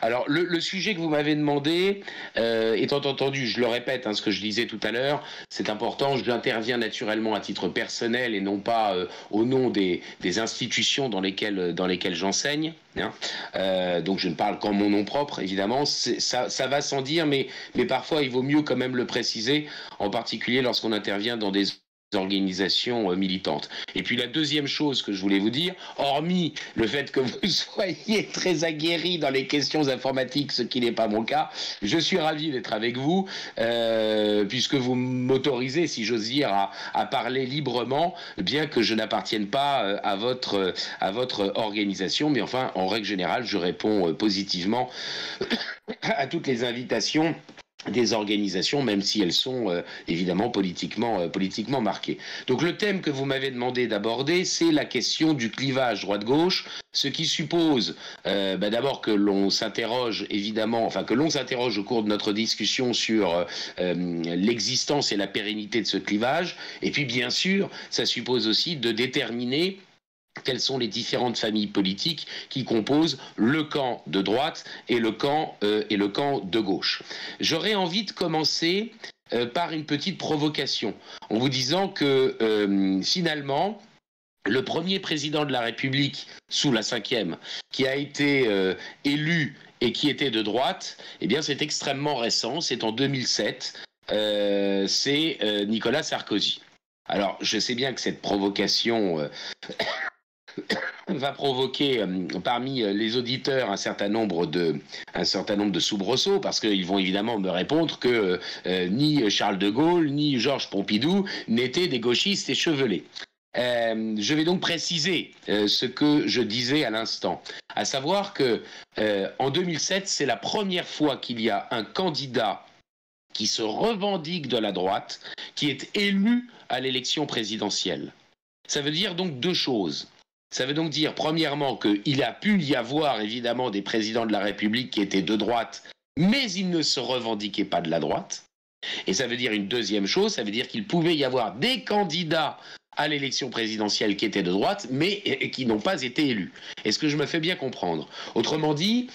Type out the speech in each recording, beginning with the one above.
Alors, le sujet que vous m'avez demandé, étant entendu, je le répète, hein, ce que je disais tout à l'heure, c'est important, j'interviens naturellement à titre personnel et non pas au nom des institutions dans lesquelles j'enseigne. Hein. Donc je ne parle qu'en mon nom propre, évidemment. Ça va sans dire, mais parfois il vaut mieux quand même le préciser, en particulier lorsqu'on intervient dans des organisations militantes. Et puis la deuxième chose que je voulais vous dire, hormis le fait que vous soyez très aguerri dans les questions informatiques, ce qui n'est pas mon cas, je suis ravi d'être avec vous, puisque vous m'autorisez, si j'ose dire, à parler librement, bien que je n'appartienne pas à votre organisation, mais enfin, en règle générale, je réponds positivement à toutes les invitations des organisations, même si elles sont évidemment politiquement marquées. Donc le thème que vous m'avez demandé d'aborder, c'est la question du clivage droite-gauche, ce qui suppose d'abord que l'on s'interroge évidemment, enfin que l'on s'interroge au cours de notre discussion sur l'existence et la pérennité de ce clivage, et puis bien sûr, ça suppose aussi de déterminer quelles sont les différentes familles politiques qui composent le camp de droite et le camp de gauche. J'aurais envie de commencer par une petite provocation, en vous disant que finalement, le premier président de la République, sous la Ve, qui a été élu et qui était de droite, eh bien c'est extrêmement récent, c'est en 2007, c'est Nicolas Sarkozy. Alors, je sais bien que cette provocation va provoquer parmi les auditeurs un certain nombre de soubresauts, parce qu'ils vont évidemment me répondre que ni Charles de Gaulle ni Georges Pompidou n'étaient des gauchistes échevelés. Je vais donc préciser ce que je disais à l'instant, à savoir que en 2007, c'est la première fois qu'il y a un candidat qui se revendique de la droite, qui est élu à l'élection présidentielle. Ça veut dire donc deux choses. Ça veut donc dire, premièrement, qu'il a pu y avoir évidemment des présidents de la République qui étaient de droite, mais ils ne se revendiquaient pas de la droite. Et ça veut dire une deuxième chose, ça veut dire qu'il pouvait y avoir des candidats à l'élection présidentielle qui étaient de droite, mais qui n'ont pas été élus. Est-ce que je me fais bien comprendre? Autrement dit,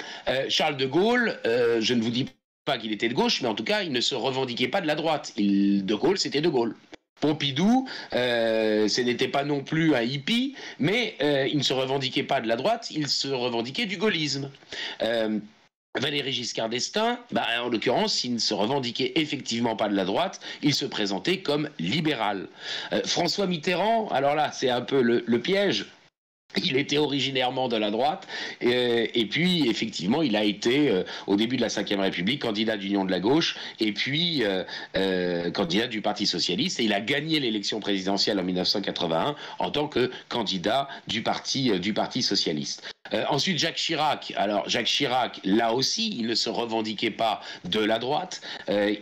Charles de Gaulle, je ne vous dis pas qu'il était de gauche, mais en tout cas, il ne se revendiquait pas de la droite. De Gaulle, c'était de Gaulle. Pompidou, ce n'était pas non plus un hippie, mais il ne se revendiquait pas de la droite, il se revendiquait du gaullisme. Valéry Giscard d'Estaing, en l'occurrence, il ne se revendiquait effectivement pas de la droite, il se présentait comme libéral. François Mitterrand, alors là, c'est un peu le piège. Il était originairement de la droite, et puis effectivement il a été au début de la Ve République candidat d'Union de la gauche, et puis candidat du Parti socialiste, et il a gagné l'élection présidentielle en 1981 en tant que candidat du Parti socialiste. Ensuite Jacques Chirac. Alors Jacques Chirac, là aussi, il ne se revendiquait pas de la droite.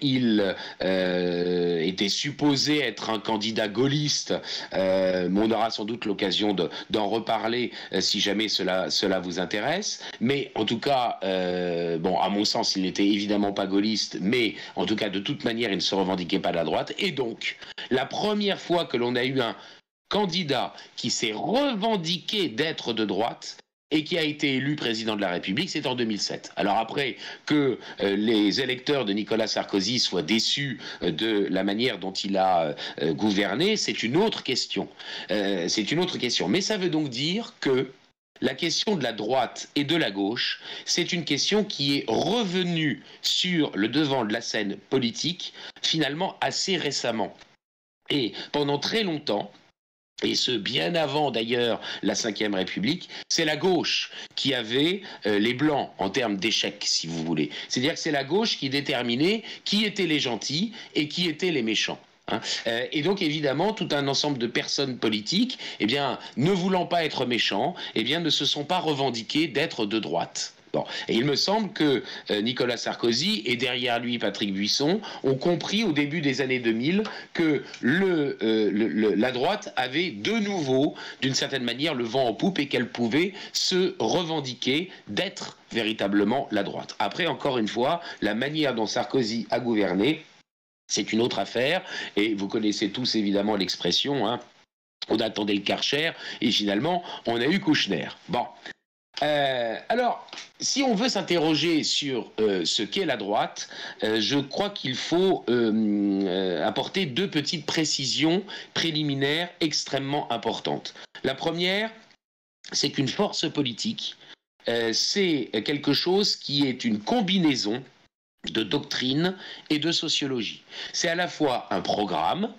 Il était supposé être un candidat gaulliste. On aura sans doute l'occasion d'en reparler si jamais cela vous intéresse. Mais en tout cas, à mon sens, il n'était évidemment pas gaulliste, mais en tout cas, de toute manière, il ne se revendiquait pas de la droite. Et donc, la première fois que l'on a eu un candidat qui s'est revendiqué d'être de droite et qui a été élu président de la République, c'est en 2007. Alors après, que les électeurs de Nicolas Sarkozy soient déçus de la manière dont il a gouverné, c'est une autre question. Mais ça veut donc dire que la question de la droite et de la gauche, c'est une question qui est revenue sur le devant de la scène politique, finalement assez récemment. Et pendant très longtemps, et ce bien avant d'ailleurs la Ve République, c'est la gauche qui avait les blancs en termes d'échec, si vous voulez. C'est-à-dire que c'est la gauche qui déterminait qui étaient les gentils et qui étaient les méchants. Et donc évidemment tout un ensemble de personnes politiques, ne voulant pas être méchants, ne se sont pas revendiqués d'être de droite. Bon. Et il me semble que Nicolas Sarkozy et derrière lui Patrick Buisson ont compris au début des années 2000 que la droite avait de nouveau, d'une certaine manière, le vent en poupe et qu'elle pouvait se revendiquer d'être véritablement la droite. Après, encore une fois, la manière dont Sarkozy a gouverné, c'est une autre affaire, et vous connaissez tous évidemment l'expression, on attendait le Karcher, et finalement, on a eu Kouchner. Bon. Alors, si on veut s'interroger sur ce qu'est la droite, je crois qu'il faut apporter deux petites précisions préliminaires extrêmement importantes. La première, c'est qu'une force politique, c'est quelque chose qui est une combinaison de doctrine et de sociologie. C'est à la fois un programme,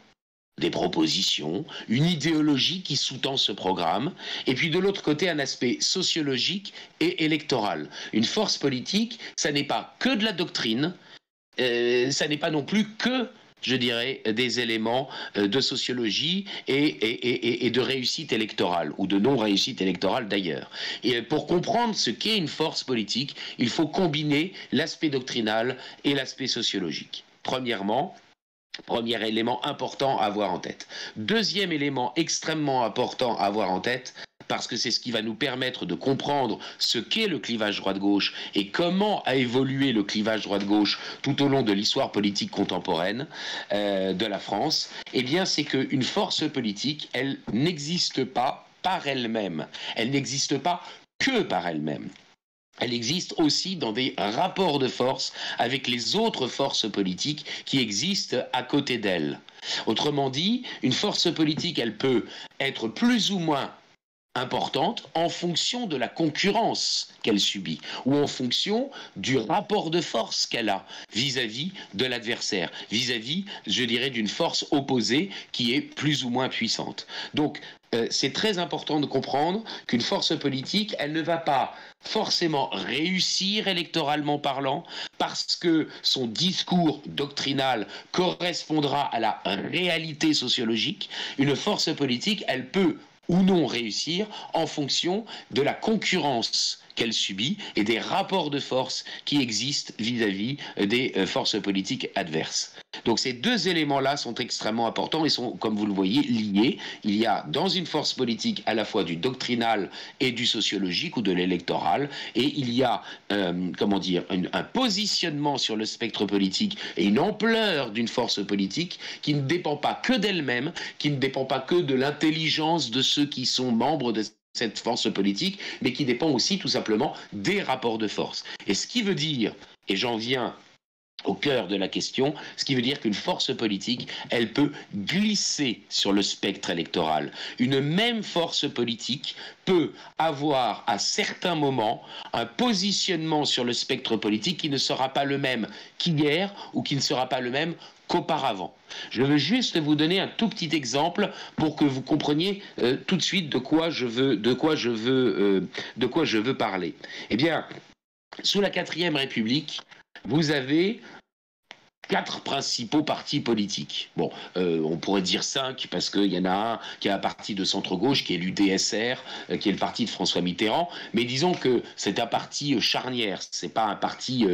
des propositions, une idéologie qui sous-tend ce programme, et puis de l'autre côté un aspect sociologique et électoral. Une force politique, ça n'est pas que de la doctrine, ça n'est pas non plus que, je dirais, des éléments de sociologie et de réussite électorale, ou de non-réussite électorale d'ailleurs. Et pour comprendre ce qu'est une force politique, il faut combiner l'aspect doctrinal et l'aspect sociologique. Premièrement, premier élément important à avoir en tête. Deuxième élément extrêmement important à avoir en tête, parce que c'est ce qui va nous permettre de comprendre ce qu'est le clivage droite-gauche et comment a évolué le clivage droite-gauche tout au long de l'histoire politique contemporaine de la France, eh bien c'est qu'une force politique, elle n'existe pas par elle-même. Elle n'existe pas que par elle-même. Elle existe aussi dans des rapports de force avec les autres forces politiques qui existent à côté d'elle. Autrement dit, une force politique, elle peut être plus ou moins importante en fonction de la concurrence qu'elle subit ou en fonction du rapport de force qu'elle a vis-à-vis de l'adversaire, vis-à-vis, je dirais, d'une force opposée qui est plus ou moins puissante. Donc, c'est très important de comprendre qu'une force politique, elle ne va pas forcément réussir électoralement parlant parce que son discours doctrinal correspondra à la réalité sociologique. Une force politique, elle peut ou non réussir en fonction de la concurrence qu'elle subit et des rapports de force qui existent vis-à-vis des forces politiques adverses. Donc ces deux éléments-là sont extrêmement importants et sont, comme vous le voyez, liés. Il y a dans une force politique à la fois du doctrinal et du sociologique ou de l'électoral, et il y a un positionnement sur le spectre politique et une ampleur d'une force politique qui ne dépend pas que d'elle-même, qui ne dépend pas que de l'intelligence de ceux qui sont membres de cette force politique, mais qui dépend aussi tout simplement des rapports de force. Et ce qui veut dire, et j'en viens au cœur de la question, ce qui veut dire qu'une force politique, elle peut glisser sur le spectre électoral. Une même force politique peut avoir à certains moments un positionnement sur le spectre politique qui ne sera pas le même qu'hier ou qui ne sera pas le même qu'auparavant. Je veux juste vous donner un tout petit exemple pour que vous compreniez tout de suite de quoi je veux parler. Eh bien, sous la 4e République, vous avez 4 principaux partis politiques. Bon, on pourrait dire 5 parce qu'il y en a un qui est un parti de centre-gauche, qui est l'UDSR, qui est le parti de François Mitterrand. Mais disons que c'est un parti charnière, c'est pas un parti,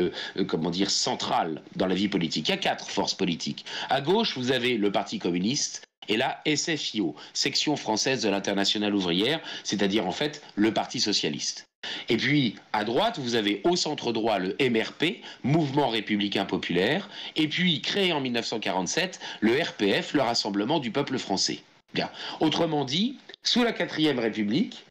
central dans la vie politique. Il y a 4 forces politiques. À gauche, vous avez le Parti communiste et la SFIO, Section française de l'Internationale ouvrière, c'est-à-dire en fait le Parti socialiste. Et puis, à droite, vous avez au centre droit le MRP, Mouvement républicain populaire, et puis, créé en 1947, le RPF, le Rassemblement du peuple français. Bien. Autrement dit, sous la 4e République,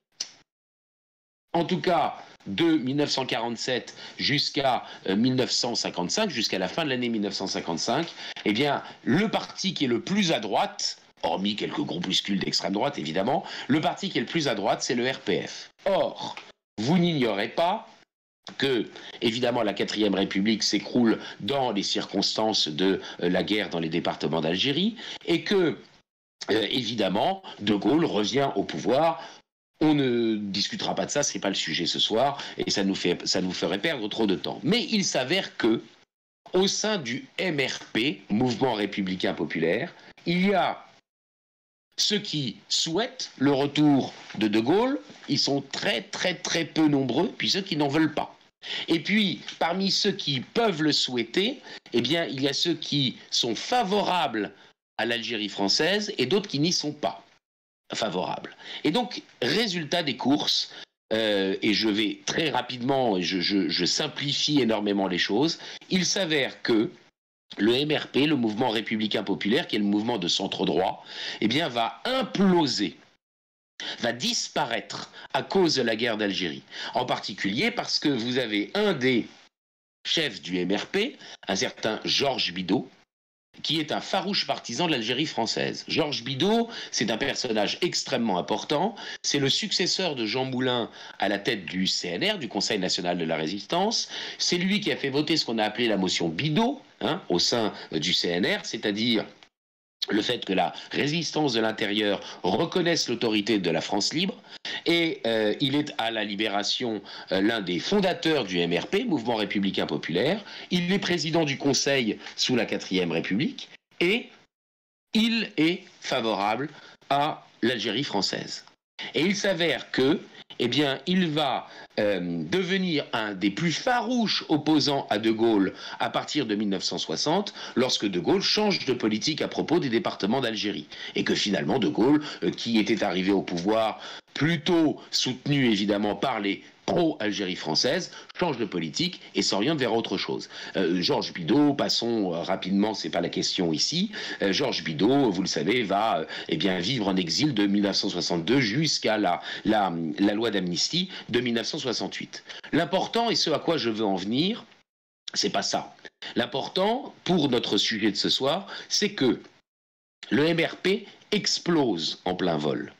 en tout cas de 1947 jusqu'à 1955, jusqu'à la fin de l'année 1955, eh bien, le parti qui est le plus à droite, hormis quelques groupuscules d'extrême droite évidemment, le parti qui est le plus à droite, c'est le RPF. Or, vous n'ignorez pas que, évidemment, la 4e République s'écroule dans les circonstances de la guerre dans les départements d'Algérie et que, évidemment, De Gaulle revient au pouvoir. On ne discutera pas de ça, c'est pas le sujet ce soir et ça nous ferait perdre trop de temps. Mais il s'avère que, au sein du MRP, Mouvement républicain populaire, il y a ceux qui souhaitent le retour de De Gaulle, ils sont très très très peu nombreux, puis ceux qui n'en veulent pas. Et puis, parmi ceux qui peuvent le souhaiter, eh bien, il y a ceux qui sont favorables à l'Algérie française et d'autres qui n'y sont pas favorables. Et donc, résultat des courses, et je vais très rapidement, je simplifie énormément les choses, il s'avère que le MRP, le Mouvement républicain populaire, qui est le mouvement de centre droit, eh bien, va imploser va disparaître à cause de la guerre d'Algérie. En particulier parce que vous avez un des chefs du MRP, un certain Georges Bidault, qui est un farouche partisan de l'Algérie française. Georges Bidault, c'est un personnage extrêmement important. C'est le successeur de Jean Moulin à la tête du CNR, du Conseil national de la résistance. C'est lui qui a fait voter ce qu'on a appelé la motion Bidault, au sein du CNR, c'est-à-dire le fait que la résistance de l'intérieur reconnaisse l'autorité de la France libre, et il est à la Libération l'un des fondateurs du MRP, Mouvement républicain populaire. Il est président du Conseil sous la 4e République, et il est favorable à l'Algérie française. Et il s'avère que, eh bien, il va devenir un des plus farouches opposants à De Gaulle à partir de 1960, lorsque De Gaulle change de politique à propos des départements d'Algérie. Et que finalement, De Gaulle, qui était arrivé au pouvoir plutôt soutenu évidemment par les pro-Algérie française, change de politique et s'oriente vers autre chose. Georges Bidault, passons rapidement, c'est pas la question ici. Georges Bidault, vous le savez, va vivre en exil de 1962 jusqu'à la loi d'amnistie de 1968. L'important, et ce à quoi je veux en venir, c'est pas ça. L'important, pour notre sujet de ce soir, c'est que le MRP explose en plein vol.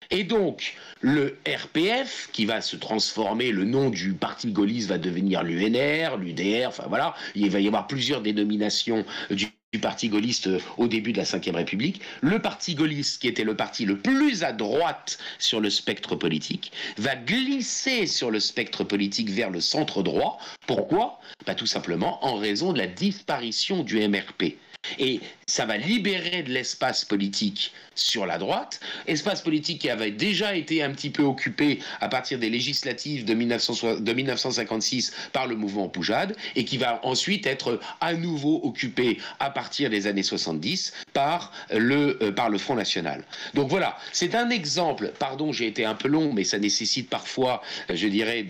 Et donc, le RPF, qui va se transformer, le nom du parti gaulliste va devenir l'UNR, l'UDR, enfin voilà, il va y avoir plusieurs dénominations du parti gaulliste au début de la Ve République. Le parti gaulliste, qui était le parti le plus à droite sur le spectre politique, va glisser sur le spectre politique vers le centre droit. Pourquoi ? Tout simplement en raison de la disparition du MRP. Et ça va libérer de l'espace politique sur la droite, espace politique qui avait déjà été un petit peu occupé à partir des législatives de 1956 par le mouvement Poujade, et qui va ensuite être à nouveau occupé à partir des années 70 par le Front National. Donc voilà, c'est un exemple, pardon, j'ai été un peu long, mais ça nécessite parfois, je dirais,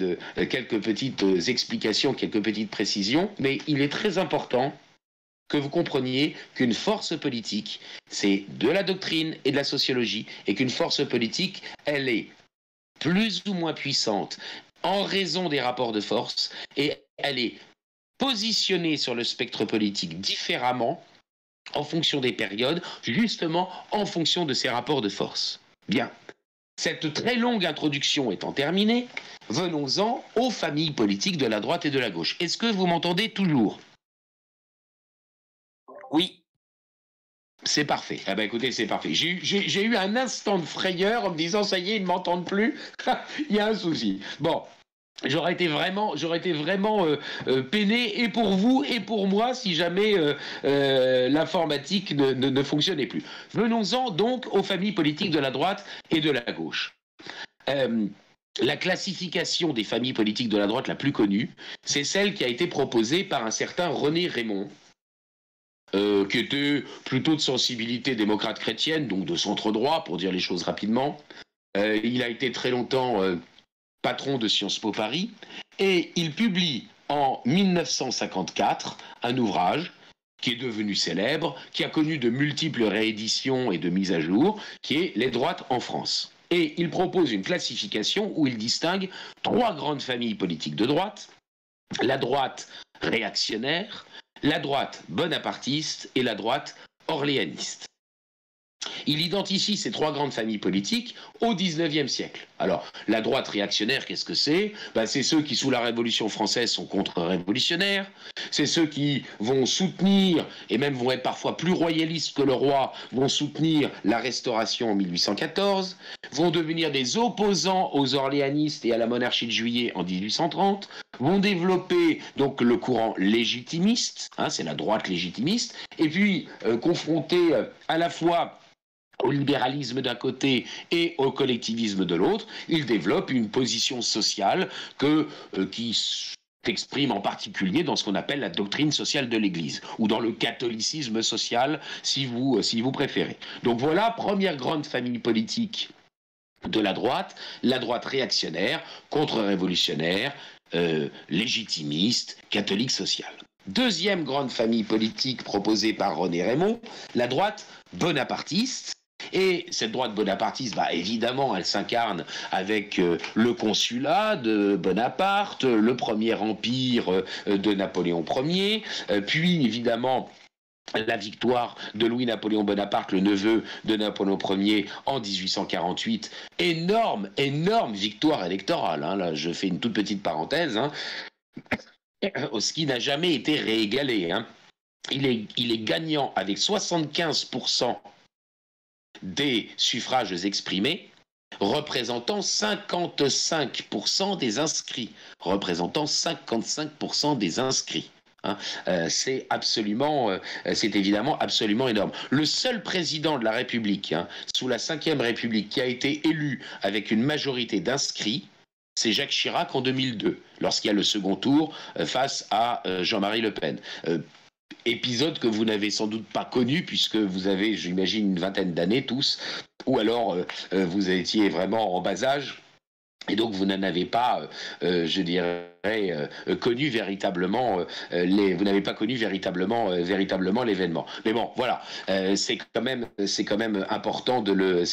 quelques petites explications, quelques petites précisions, mais il est très important que vous compreniez qu'une force politique, c'est de la doctrine et de la sociologie, et qu'une force politique, elle est plus ou moins puissante en raison des rapports de force, et elle est positionnée sur le spectre politique différemment en fonction des périodes, justement en fonction de ces rapports de force. Bien. Cette très longue introduction étant terminée, venons-en aux familles politiques de la droite et de la gauche. Est-ce que vous m'entendez toujours ? Oui. C'est parfait. Ah ben écoutez, c'est parfait. J'ai eu un instant de frayeur en me disant, ça y est, ils ne m'entendent plus. Il y a un souci. Bon, j'aurais été vraiment peiné, et pour vous et pour moi, si jamais l'informatique ne fonctionnait plus. Venons-en donc aux familles politiques de la droite et de la gauche. La classification des familles politiques de la droite la plus connue, c'est celle qui a été proposée par un certain René Raymond, qui était plutôt de sensibilité démocrate chrétienne, donc de centre-droit, pour dire les choses rapidement. Il a été très longtemps patron de Sciences Po Paris, et il publie en 1954 un ouvrage qui est devenu célèbre, qui a connu de multiples rééditions et de mises à jour, qui est « Les droites en France ». Et il propose une classification où il distingue 3 grandes familles politiques de droite: la droite réactionnaire, la droite bonapartiste et la droite orléaniste. Il identifie ces 3 grandes familles politiques au XIXe siècle. Alors, la droite réactionnaire, qu'est-ce que c'est ? C'est ceux qui, sous la Révolution française, sont contre-révolutionnaires. C'est ceux qui vont soutenir, et même vont être parfois plus royalistes que le roi, vont soutenir la Restauration en 1814, vont devenir des opposants aux orléanistes et à la monarchie de Juillet en 1830, vont développer donc le courant légitimiste, c'est la droite légitimiste, et puis confrontés à la fois au libéralisme d'un côté et au collectivisme de l'autre, ils développent une position sociale qui s'exprime en particulier dans ce qu'on appelle la doctrine sociale de l'Église, ou dans le catholicisme social, si vous préférez. Donc voilà, première grande famille politique de la droite réactionnaire, contre-révolutionnaire, légitimiste, catholique sociale. Deuxième grande famille politique proposée par René Raymond, la droite bonapartiste. Et cette droite bonapartiste, bah, évidemment, elle s'incarne avec le consulat de Bonaparte, le premier empire de Napoléon Ier, puis évidemment la victoire de Louis-Napoléon Bonaparte, le neveu de Napoléon Ier, en 1848. Énorme victoire électorale. Hein. Là, je fais une toute petite parenthèse. Hein. Ce qui n'a jamais été réégalé. Hein. Il est gagnant avec 75% des suffrages exprimés, représentant 55% des inscrits. Représentant 55% des inscrits. Hein, c'est évidemment absolument énorme. Le seul président de la République, hein, sous la Ve République, qui a été élu avec une majorité d'inscrits, c'est Jacques Chirac en 2002, lorsqu'il y a le second tour face à Jean-Marie Le Pen. Épisode que vous n'avez sans doute pas connu, puisque vous avez, j'imagine, une vingtaine d'années tous, ou alors vous étiez vraiment en bas âge. Et donc vous n'en avez pas, je dirais, connu véritablement vous n'avez pas connu véritablement l'événement. Mais bon, voilà, c'est quand même important de le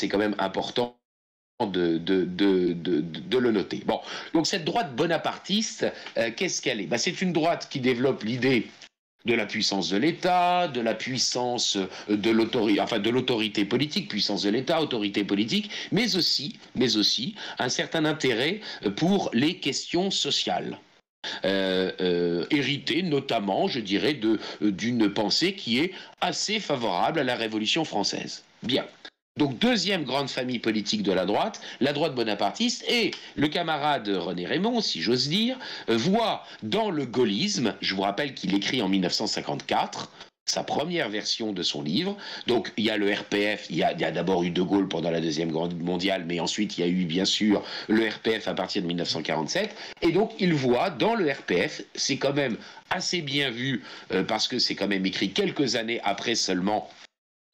noter. Bon, donc cette droite bonapartiste, qu'est-ce qu'elle est ? C'est une droite qui développe l'idée de la puissance de l'État, de la puissance de l'autorité politique, puissance de l'État, autorité politique, mais aussi un certain intérêt pour les questions sociales. Hérité notamment, je dirais, d'une pensée qui est assez favorable à la Révolution française. Bien. Donc, deuxième grande famille politique de la droite bonapartiste, et le camarade René Raymond, si j'ose dire, voit dans le gaullisme, je vous rappelle qu'il écrit en 1954, sa première version de son livre. Donc il y a le RPF, il y a d'abord eu De Gaulle pendant la Deuxième Guerre mondiale, mais ensuite il y a eu bien sûr le RPF à partir de 1947, et donc il voit dans le RPF, c'est quand même assez bien vu, parce que c'est quand même écrit quelques années après seulement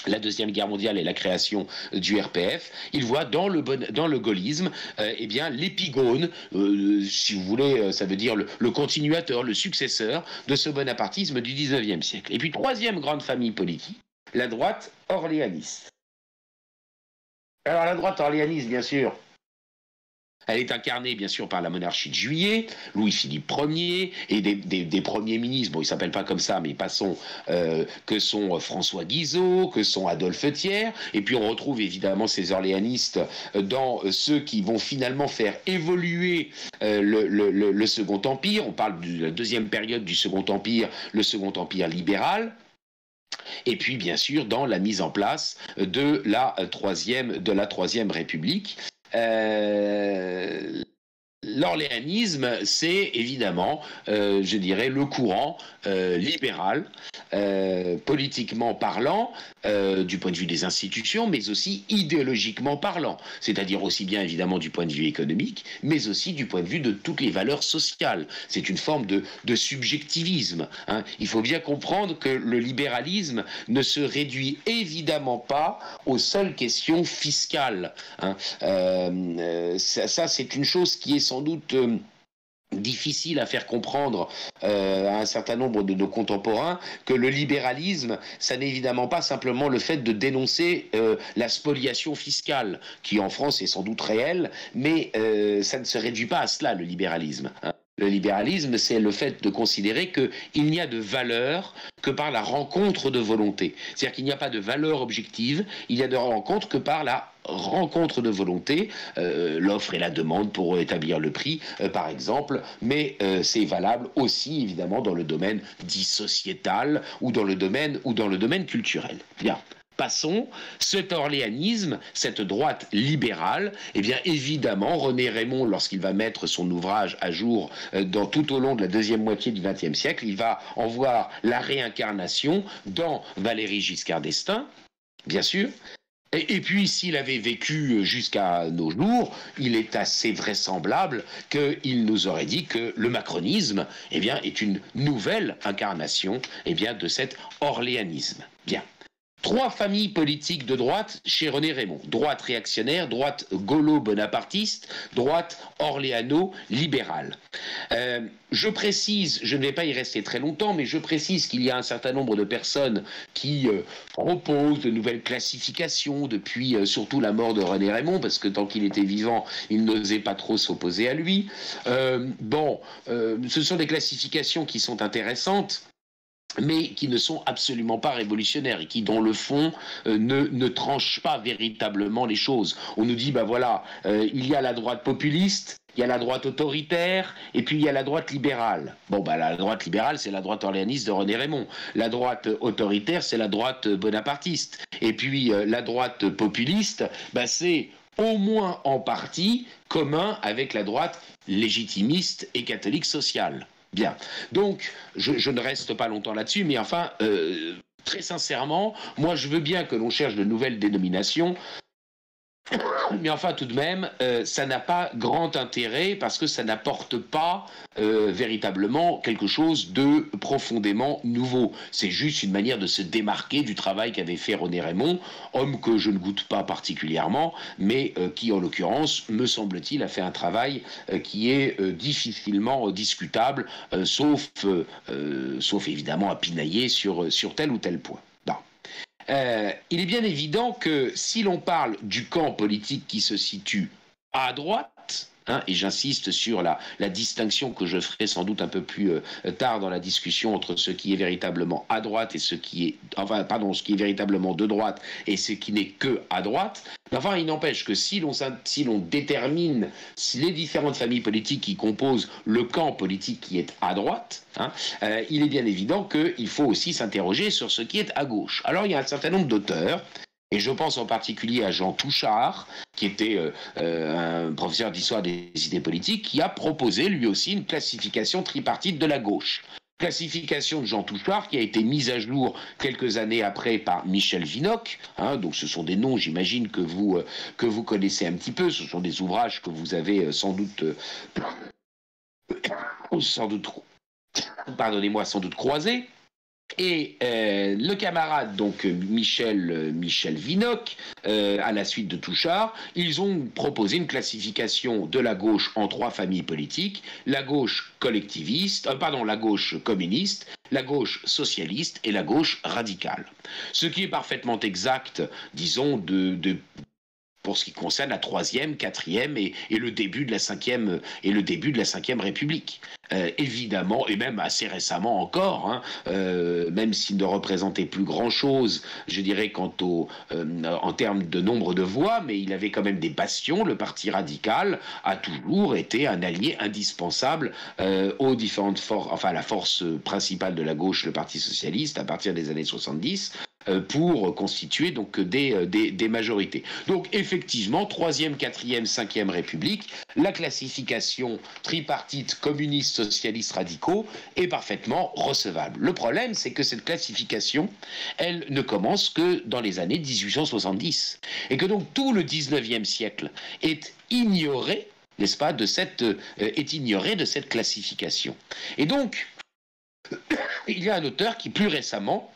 la Deuxième Guerre mondiale et la création du RPF, il voit dans le gaullisme l'épigone, si vous voulez, ça veut dire le continuateur, le successeur de ce bonapartisme du XIXe siècle. Et puis troisième grande famille politique, la droite orléaniste. Alors la droite orléaniste, bien sûr, elle est incarnée, bien sûr, par la monarchie de Juillet, Louis-Philippe Ier, et des premiers ministres, bon, ils ne s'appellent pas comme ça, mais passons, que sont François Guizot, que sont Adolphe Thiers, et puis on retrouve évidemment ces orléanistes dans ceux qui vont finalement faire évoluer le Second Empire. On parle de la deuxième période du Second Empire, le Second Empire libéral. Et puis, bien sûr, dans la mise en place de la Troisième République. L'orléanisme, c'est évidemment, je dirais, le courant libéral, politiquement parlant, du point de vue des institutions, mais aussi idéologiquement parlant, c'est-à-dire aussi bien évidemment du point de vue économique, mais aussi du point de vue de toutes les valeurs sociales. C'est une forme de subjectivisme. Hein. Il faut bien comprendre que le libéralisme ne se réduit évidemment pas aux seules questions fiscales. Hein. Ça, c'est une chose qui est sans doute difficile à faire comprendre à un certain nombre de nos contemporains, que le libéralisme, ça n'est évidemment pas simplement le fait de dénoncer la spoliation fiscale, qui en France est sans doute réelle, mais ça ne se réduit pas à cela, le libéralisme. Hein. Le libéralisme, c'est le fait de considérer qu'il n'y a de valeur que par la rencontre de volonté. C'est-à-dire qu'il n'y a pas de valeur objective, il n'y a de rencontre que par la rencontre de volonté, l'offre et la demande pour établir le prix, par exemple, mais c'est valable aussi, évidemment, dans le domaine dit sociétal ou dans le domaine culturel. Bien. Passons, cet orléanisme, cette droite libérale, eh bien évidemment, René Raymond, lorsqu'il va mettre son ouvrage à jour tout au long de la deuxième moitié du XXe siècle, il va en voir la réincarnation dans Valéry Giscard d'Estaing, bien sûr. Et puis, s'il avait vécu jusqu'à nos jours, il est assez vraisemblable qu'il nous aurait dit que le macronisme, eh bien, est une nouvelle incarnation, eh bien, de cet orléanisme. Bien. Trois familles politiques de droite chez René Raymond. Droite réactionnaire, droite gaulo-bonapartiste, droite orléano-libérale. Je précise, je ne vais pas y rester très longtemps, mais je précise qu'il y a un certain nombre de personnes qui proposent de nouvelles classifications depuis surtout la mort de René Raymond, parce que tant qu'il était vivant, il n'osait pas trop s'opposer à lui. Ce sont des classifications qui sont intéressantes, mais qui ne sont absolument pas révolutionnaires et qui, dans le fond, ne tranchent pas véritablement les choses. On nous dit, il y a la droite populiste, il y a la droite autoritaire, et puis il y a la droite libérale. La droite libérale, c'est la droite orléaniste de René Raymond. La droite autoritaire, c'est la droite bonapartiste. Et puis la droite populiste, c'est au moins en partie commun avec la droite légitimiste et catholique sociale. Bien. Donc, je ne reste pas longtemps là-dessus, mais enfin, très sincèrement, moi je veux bien que l'on cherche de nouvelles dénominations, mais enfin tout de même, ça n'a pas grand intérêt parce que ça n'apporte pas véritablement quelque chose de profondément nouveau. C'est juste une manière de se démarquer du travail qu'avait fait René Raymond, homme que je ne goûte pas particulièrement, mais qui en l'occurrence, me semble-t-il, a fait un travail qui est difficilement discutable, sauf évidemment à pinailler sur tel ou tel point. Il est bien évident que si l'on parle du camp politique qui se situe à droite, et j'insiste sur la distinction que je ferai sans doute un peu plus tard dans la discussion entre ce qui est véritablement à droite et ce qui est véritablement de droite et ce qui n'est que à droite. Enfin, il n'empêche que si l'on détermine les différentes familles politiques qui composent le camp politique qui est à droite, il est bien évident qu'il faut aussi s'interroger sur ce qui est à gauche. Alors, il y a un certain nombre d'auteurs. Et je pense en particulier à Jean Touchard, qui était un professeur d'histoire des idées politiques, qui a proposé lui aussi une classification tripartite de la gauche. Classification de Jean Touchard qui a été mise à jour quelques années après par Michel Vinocq. Donc ce sont des noms, j'imagine, que vous connaissez un petit peu. Ce sont des ouvrages que vous avez sans doute croisés. Et le camarade, donc Michel Vinocq, à la suite de Touchard, ils ont proposé une classification de la gauche en trois familles politiques: la gauche la gauche communiste, la gauche socialiste et la gauche radicale. Ce qui est parfaitement exact, disons, pour ce qui concerne la troisième, quatrième et le début de la cinquième République. Évidemment, et même assez récemment encore, même s'il ne représentait plus grand-chose, je dirais, en termes de nombre de voix, mais il avait quand même des bastions. Le Parti radical a toujours été un allié indispensable aux différentes la force principale de la gauche, le Parti socialiste, à partir des années 70, pour constituer donc des majorités. Donc effectivement, 3e, 4e, 5e République, la classification tripartite communiste, socialiste, radicaux est parfaitement recevable. Le problème, c'est que cette classification, elle ne commence que dans les années 1870. Et que donc tout le 19e siècle est ignoré, n'est-ce pas, est ignoré de cette classification. Et donc, il y a un auteur qui, plus récemment,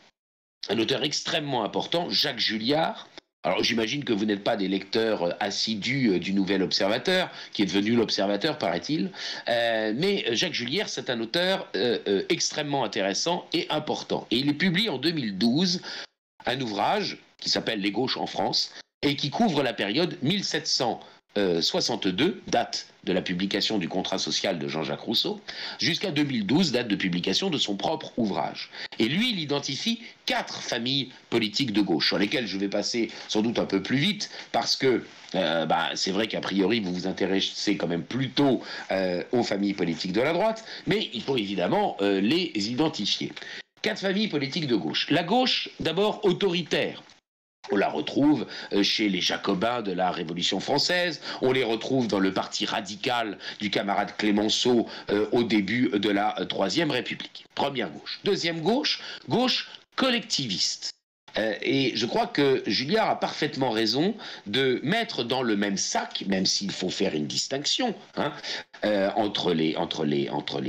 un auteur extrêmement important, Jacques Julliard. Alors j'imagine que vous n'êtes pas des lecteurs assidus du Nouvel Observateur, qui est devenu l'Observateur, paraît-il. Mais Jacques Julliard, c'est un auteur extrêmement intéressant et important. Et il publie en 2012 un ouvrage qui s'appelle « Les gauches en France » et qui couvre la période 1762, date de la publication du contrat social de Jean-Jacques Rousseau, jusqu'à 2012, date de publication de son propre ouvrage. Et lui, il identifie 4 familles politiques de gauche, sur lesquelles je vais passer sans doute un peu plus vite, parce que c'est vrai qu'a priori, vous vous intéressez quand même plutôt aux familles politiques de la droite, mais il faut évidemment les identifier. 4 familles politiques de gauche. La gauche, d'abord, autoritaire. On la retrouve chez les Jacobins de la Révolution française, on les retrouve dans le parti radical du camarade Clémenceau au début de la Troisième République. Première gauche. Deuxième gauche, gauche collectiviste. Et je crois que Julliard a parfaitement raison de mettre dans le même sac, même s'il faut faire une distinction, hein, entre les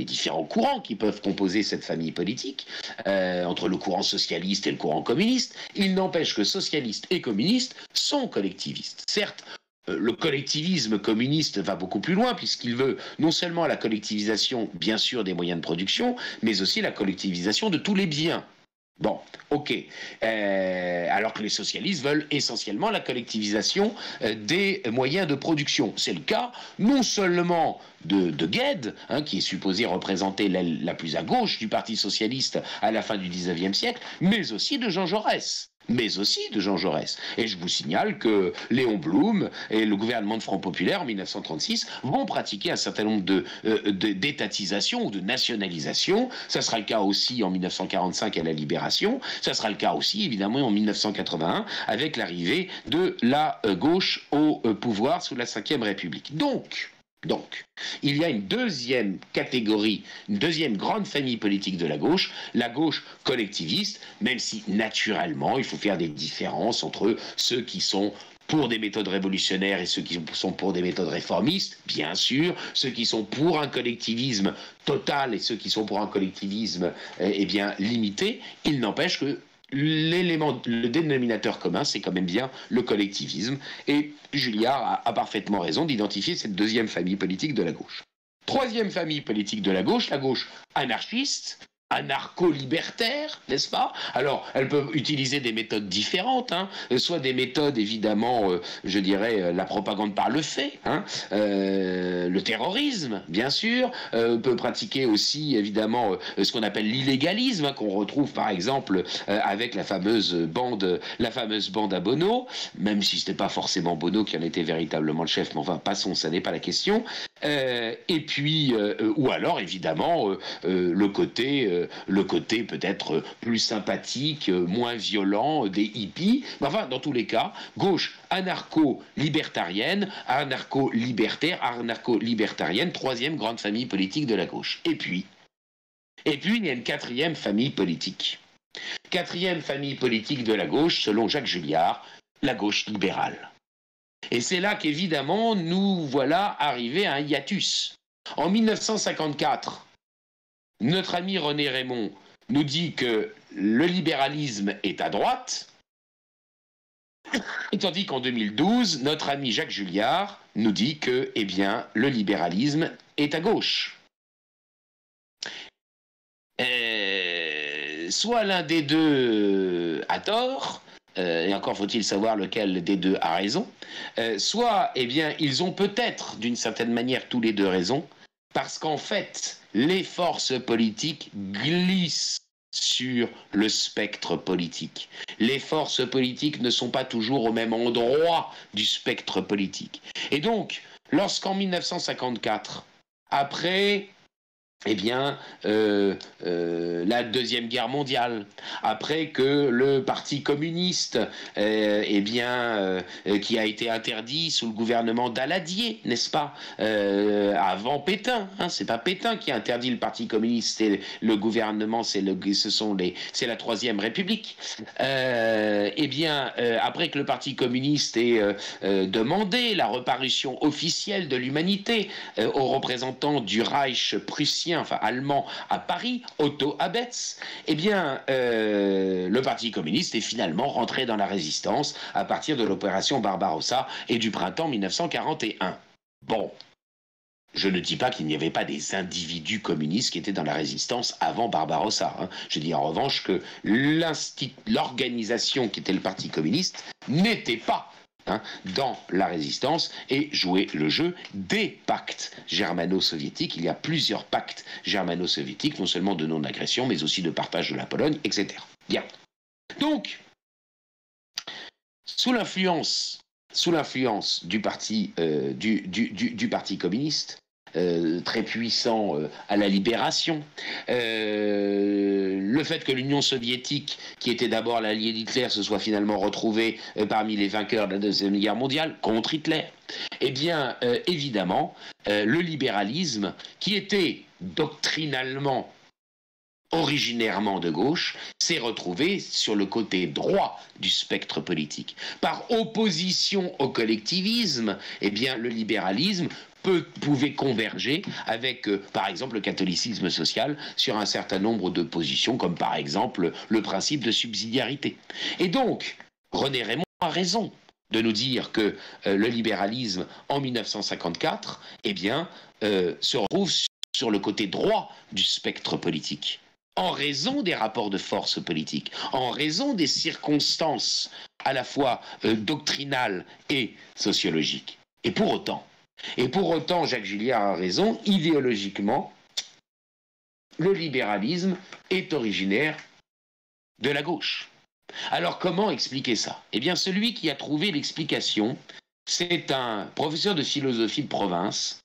différents courants qui peuvent composer cette famille politique, entre le courant socialiste et le courant communiste, il n'empêche que socialistes et communistes sont collectivistes. Certes, le collectivisme communiste va beaucoup plus loin puisqu'il veut non seulement la collectivisation, bien sûr, des moyens de production, mais aussi la collectivisation de tous les biens. Bon, ok. Alors que les socialistes veulent essentiellement la collectivisation des moyens de production. C'est le cas non seulement de Gued, hein, qui est supposé représenter l'aile la plus à gauche du Parti socialiste à la fin du XIXe siècle, mais aussi de Jean Jaurès. Et je vous signale que Léon Blum et le gouvernement de Front Populaire en 1936 vont pratiquer un certain nombre d'étatisation ou de nationalisation. Ça sera le cas aussi en 1945 à la Libération. Ça sera le cas aussi, évidemment, en 1981 avec l'arrivée de la gauche au pouvoir sous la Ve République. Donc, il y a une deuxième catégorie, une deuxième grande famille politique de la gauche collectiviste, même si naturellement il faut faire des différences entre ceux qui sont pour des méthodes révolutionnaires et ceux qui sont pour des méthodes réformistes, bien sûr, ceux qui sont pour un collectivisme total et ceux qui sont pour un collectivisme limité. Il n'empêche que le dénominateur commun, c'est quand même bien le collectivisme. Et Julliard a parfaitement raison d'identifier cette deuxième famille politique de la gauche. Troisième famille politique de la gauche anarchiste, anarcho-libertaire, n'est-ce pas? Alors, elles peuvent utiliser des méthodes différentes, hein, soit des méthodes, évidemment, je dirais, la propagande par le fait, hein, le terrorisme, bien sûr, peut pratiquer aussi, évidemment, ce qu'on appelle l'illégalisme, hein, qu'on retrouve, par exemple, avec la fameuse bande à Bono, même si ce n'était pas forcément Bono qui en était véritablement le chef, mais enfin, passons, ça n'est pas la question. Et puis, ou alors, évidemment, le côté peut-être plus sympathique, moins violent des hippies. Mais enfin, dans tous les cas, gauche anarcho-libertarienne, anarcho-libertarienne, troisième grande famille politique de la gauche. Et puis, il y a une quatrième famille politique. Quatrième famille politique de la gauche, selon Jacques Julliard, la gauche libérale. Et c'est là qu'évidemment, nous voilà arrivés à un hiatus. En 1954, notre ami René Raymond nous dit que le libéralisme est à droite, tandis qu'en 2012, notre ami Jacques Julliard nous dit que, le libéralisme est à gauche. Soit l'un des deux a tort, et encore faut-il savoir lequel des deux a raison, soit, ils ont peut-être, d'une certaine manière, tous les deux raison, parce qu'en fait, les forces politiques glissent sur le spectre politique. Les forces politiques ne sont pas toujours au même endroit du spectre politique. Et donc, lorsqu'en 1954, après la Deuxième Guerre mondiale, après que le Parti communiste qui a été interdit sous le gouvernement Daladier, n'est-ce pas, avant Pétain, hein, c'est pas Pétain qui a interdit le Parti communiste, c'est le gouvernement, c'est la Troisième République. Après que le Parti communiste ait demandé la reparution officielle de l'humanité aux représentants du Reich prussien, enfin allemand, à Paris, Otto Abetz, le Parti communiste est finalement rentré dans la résistance à partir de l'opération Barbarossa et du printemps 1941. Bon, je ne dis pas qu'il n'y avait pas des individus communistes qui étaient dans la résistance avant Barbarossa, hein. Je dis en revanche que l'organisation qui était le Parti communiste n'était pas dans la résistance et jouer le jeu des pactes germano-soviétiques. Il y a plusieurs pactes germano-soviétiques, non seulement de non-agression, mais aussi de partage de la Pologne, etc. Bien. Donc, sous l'influence du parti communiste, très puissant à la Libération, le fait que l'Union soviétique, qui était d'abord l'allié d'Hitler, se soit finalement retrouvée parmi les vainqueurs de la Deuxième Guerre mondiale contre Hitler, évidemment, le libéralisme, qui était doctrinalement originairement de gauche, s'est retrouvé sur le côté droit du spectre politique. Par opposition au collectivisme, eh bien, le libéralisme pouvait converger avec, par exemple, le catholicisme social sur un certain nombre de positions, comme par exemple le principe de subsidiarité. Et donc, René Raymond a raison de nous dire que le libéralisme, en 1954, eh bien, se retrouve sur le côté droit du spectre politique, en raison des rapports de force politiques, en raison des circonstances à la fois doctrinales et sociologiques. Et pour autant, Jacques Julliard a raison, idéologiquement, le libéralisme est originaire de la gauche. Alors comment expliquer ça? Eh bien, celui qui a trouvé l'explication, c'est un professeur de philosophie de province.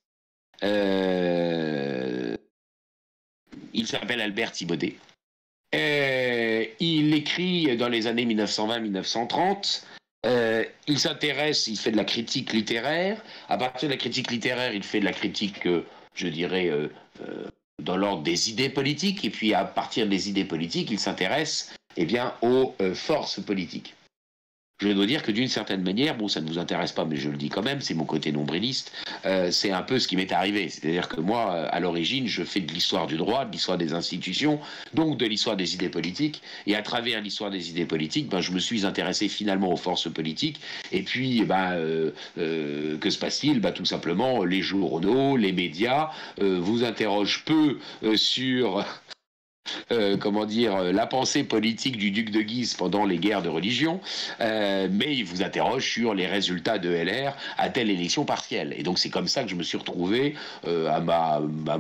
Il s'appelle Albert Thibaudet. Il écrit dans les années 1920-1930. Il s'intéresse, il fait de la critique littéraire. À partir de la critique littéraire, il fait de la critique, je dirais, dans l'ordre des idées politiques. Et puis à partir des idées politiques, il s'intéresse, eh bien, aux forces politiques. Je dois dire que d'une certaine manière, bon, ça ne vous intéresse pas, mais je le dis quand même, c'est mon côté nombriliste, c'est un peu ce qui m'est arrivé. C'est-à-dire que moi, à l'origine, je fais de l'histoire du droit, de l'histoire des institutions, donc de l'histoire des idées politiques. Et à travers l'histoire des idées politiques, ben, je me suis intéressé finalement aux forces politiques. Et puis, que se passe-t-il? Ben, tout simplement, les journaux, les médias vous interrogent peu sur... la pensée politique du duc de Guise pendant les guerres de religion, mais il vous interroge sur les résultats de LR à telle élection partielle. Et donc c'est comme ça que je me suis retrouvé à mon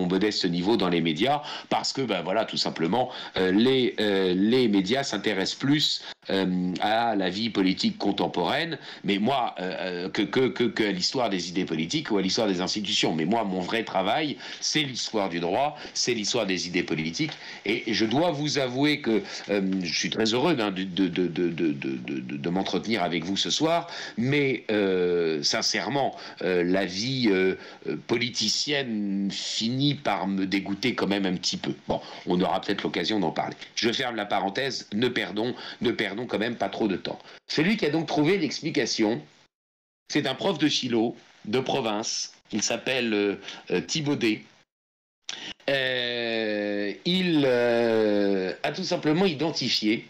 modeste niveau dans les médias, parce que ben voilà, tout simplement les médias s'intéressent plus à la vie politique contemporaine, mais moi que à l'histoire des idées politiques ou à l'histoire des institutions. Mais moi, mon vrai travail, c'est l'histoire du droit, c'est l'histoire des idées politiques, et je dois vous avouer que je suis très heureux de m'entretenir avec vous ce soir, mais sincèrement, la vie politicienne finit par me dégoûter quand même un petit peu. Bon, on aura peut-être l'occasion d'en parler. Je ferme la parenthèse, ne perdons quand même pas trop de temps. Celui qui a donc trouvé l'explication, c'est un prof de philo de province, il s'appelle Thibaudet. Il a tout simplement identifié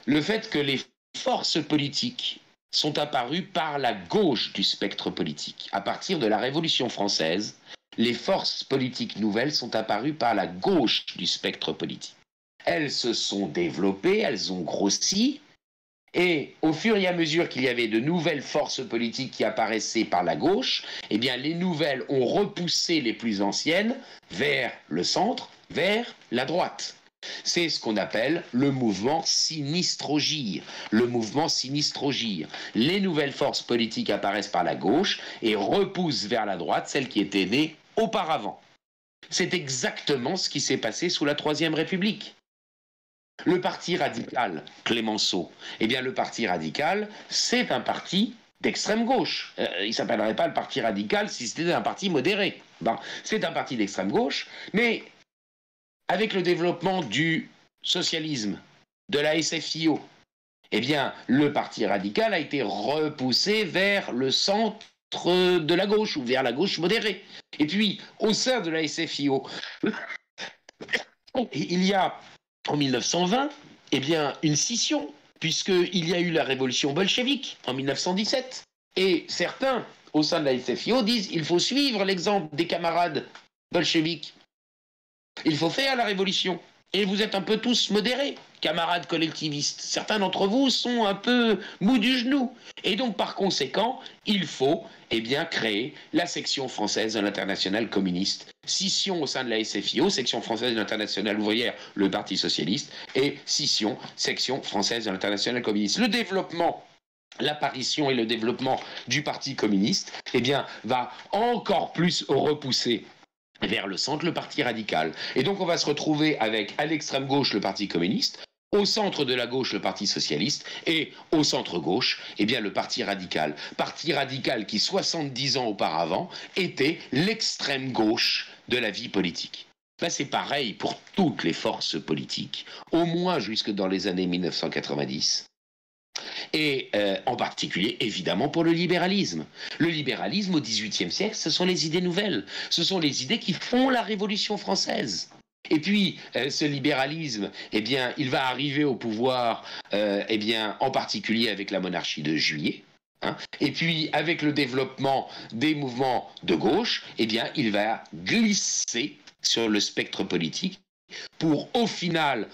le fait que les forces politiques sont apparues par la gauche du spectre politique. À partir de la Révolution française, les forces politiques nouvelles sont apparues par la gauche du spectre politique. Elles se sont développées, elles ont grossi, et au fur et à mesure qu'il y avait de nouvelles forces politiques qui apparaissaient par la gauche, eh bien les nouvelles ont repoussé les plus anciennes vers le centre, vers la droite. C'est ce qu'on appelle le mouvement Sinistrogir. Le mouvement Sinistrogir. Les nouvelles forces politiques apparaissent par la gauche et repoussent vers la droite celles qui étaient nées auparavant. C'est exactement ce qui s'est passé sous la Troisième République. Le parti radical, Clémenceau, eh bien le parti radical, c'est un parti d'extrême gauche. Il ne s'appellerait pas le parti radical si c'était un parti modéré. Bon, c'est un parti d'extrême gauche, mais avec le développement du socialisme, de la SFIO, eh bien le parti radical a été repoussé vers le centre de la gauche ou vers la gauche modérée. Et puis, au sein de la SFIO, il y a en 1920, eh bien, une scission, puisqu'il y a eu la révolution bolchevique en 1917. Et certains, au sein de la SFIO, disent qu'il faut suivre l'exemple des camarades bolcheviques. Il faut faire la révolution. Et vous êtes un peu tous modérés, camarades collectivistes. Certains d'entre vous sont un peu mous du genou. Et donc, par conséquent, il faut créer la section française de l'Internationale communiste. Scission au sein de la SFIO, section française de l'Internationale ouvrière, le Parti socialiste, et scission, section française de l'Internationale communiste. Le développement, l'apparition et le développement du Parti communiste, va encore plus repousser vers le centre, le Parti radical. Et donc on va se retrouver avec, à l'extrême gauche, le Parti communiste, au centre de la gauche, le Parti socialiste, et au centre-gauche, le Parti radical. Parti radical qui, 70 ans auparavant, était l'extrême gauche de la vie politique. Ben, c'est pareil pour toutes les forces politiques, au moins jusque dans les années 1990. Et en particulier, évidemment, pour le libéralisme. Le libéralisme au XVIIIe siècle, ce sont les idées nouvelles. Ce sont les idées qui font la Révolution française. Et puis, ce libéralisme, eh bien, il va arriver au pouvoir, eh bien, en particulier avec la monarchie de Juillet. Hein. Et puis, avec le développement des mouvements de gauche, eh bien, il va glisser sur le spectre politique pour, au final,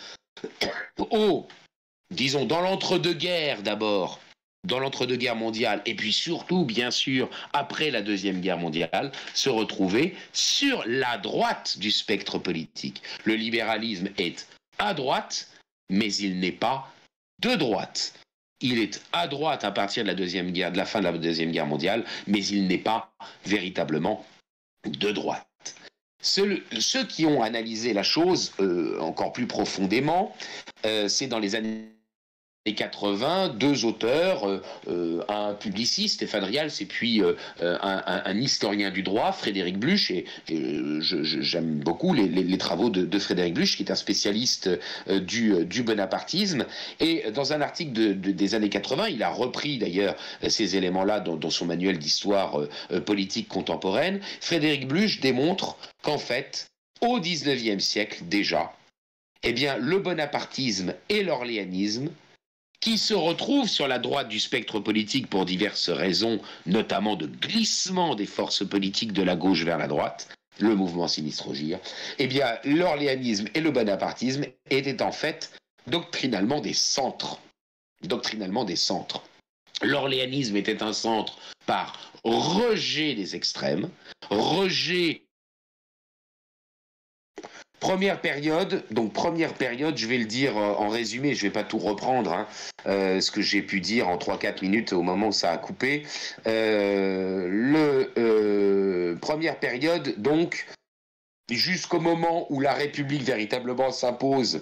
disons, dans l'entre-deux-guerres d'abord, dans l'entre-deux-guerres mondiales, et puis surtout, bien sûr, après la Deuxième Guerre mondiale, se retrouver sur la droite du spectre politique. Le libéralisme est à droite, mais il n'est pas de droite. Il est à droite à partir de la fin de la Deuxième Guerre mondiale, mais il n'est pas véritablement de droite. Ceux qui ont analysé la chose encore plus profondément, c'est dans les années 80, deux auteurs, un publiciste, Stéphane Rials, et puis un historien du droit, Frédéric Bluch, et j'aime beaucoup les travaux de Frédéric Bluch, qui est un spécialiste du bonapartisme, et dans un article des années 80, il a repris d'ailleurs ces éléments-là dans son manuel d'histoire politique contemporaine. Frédéric Bluch démontre qu'en fait, au XIXe siècle déjà, eh bien, le bonapartisme et l'orléanisme, qui se retrouvent sur la droite du spectre politique pour diverses raisons, notamment de glissement des forces politiques de la gauche vers la droite, le mouvement Sinistre-Gir, eh bien, l'orléanisme et le bonapartisme étaient en fait doctrinalement des centres. Doctrinalement des centres. L'orléanisme était un centre par rejet des extrêmes, rejet. Première période, je vais le dire en résumé, je ne vais pas tout reprendre, hein, ce que j'ai pu dire en 3-4 minutes au moment où ça a coupé. Première période, donc, jusqu'au moment où la République véritablement s'impose,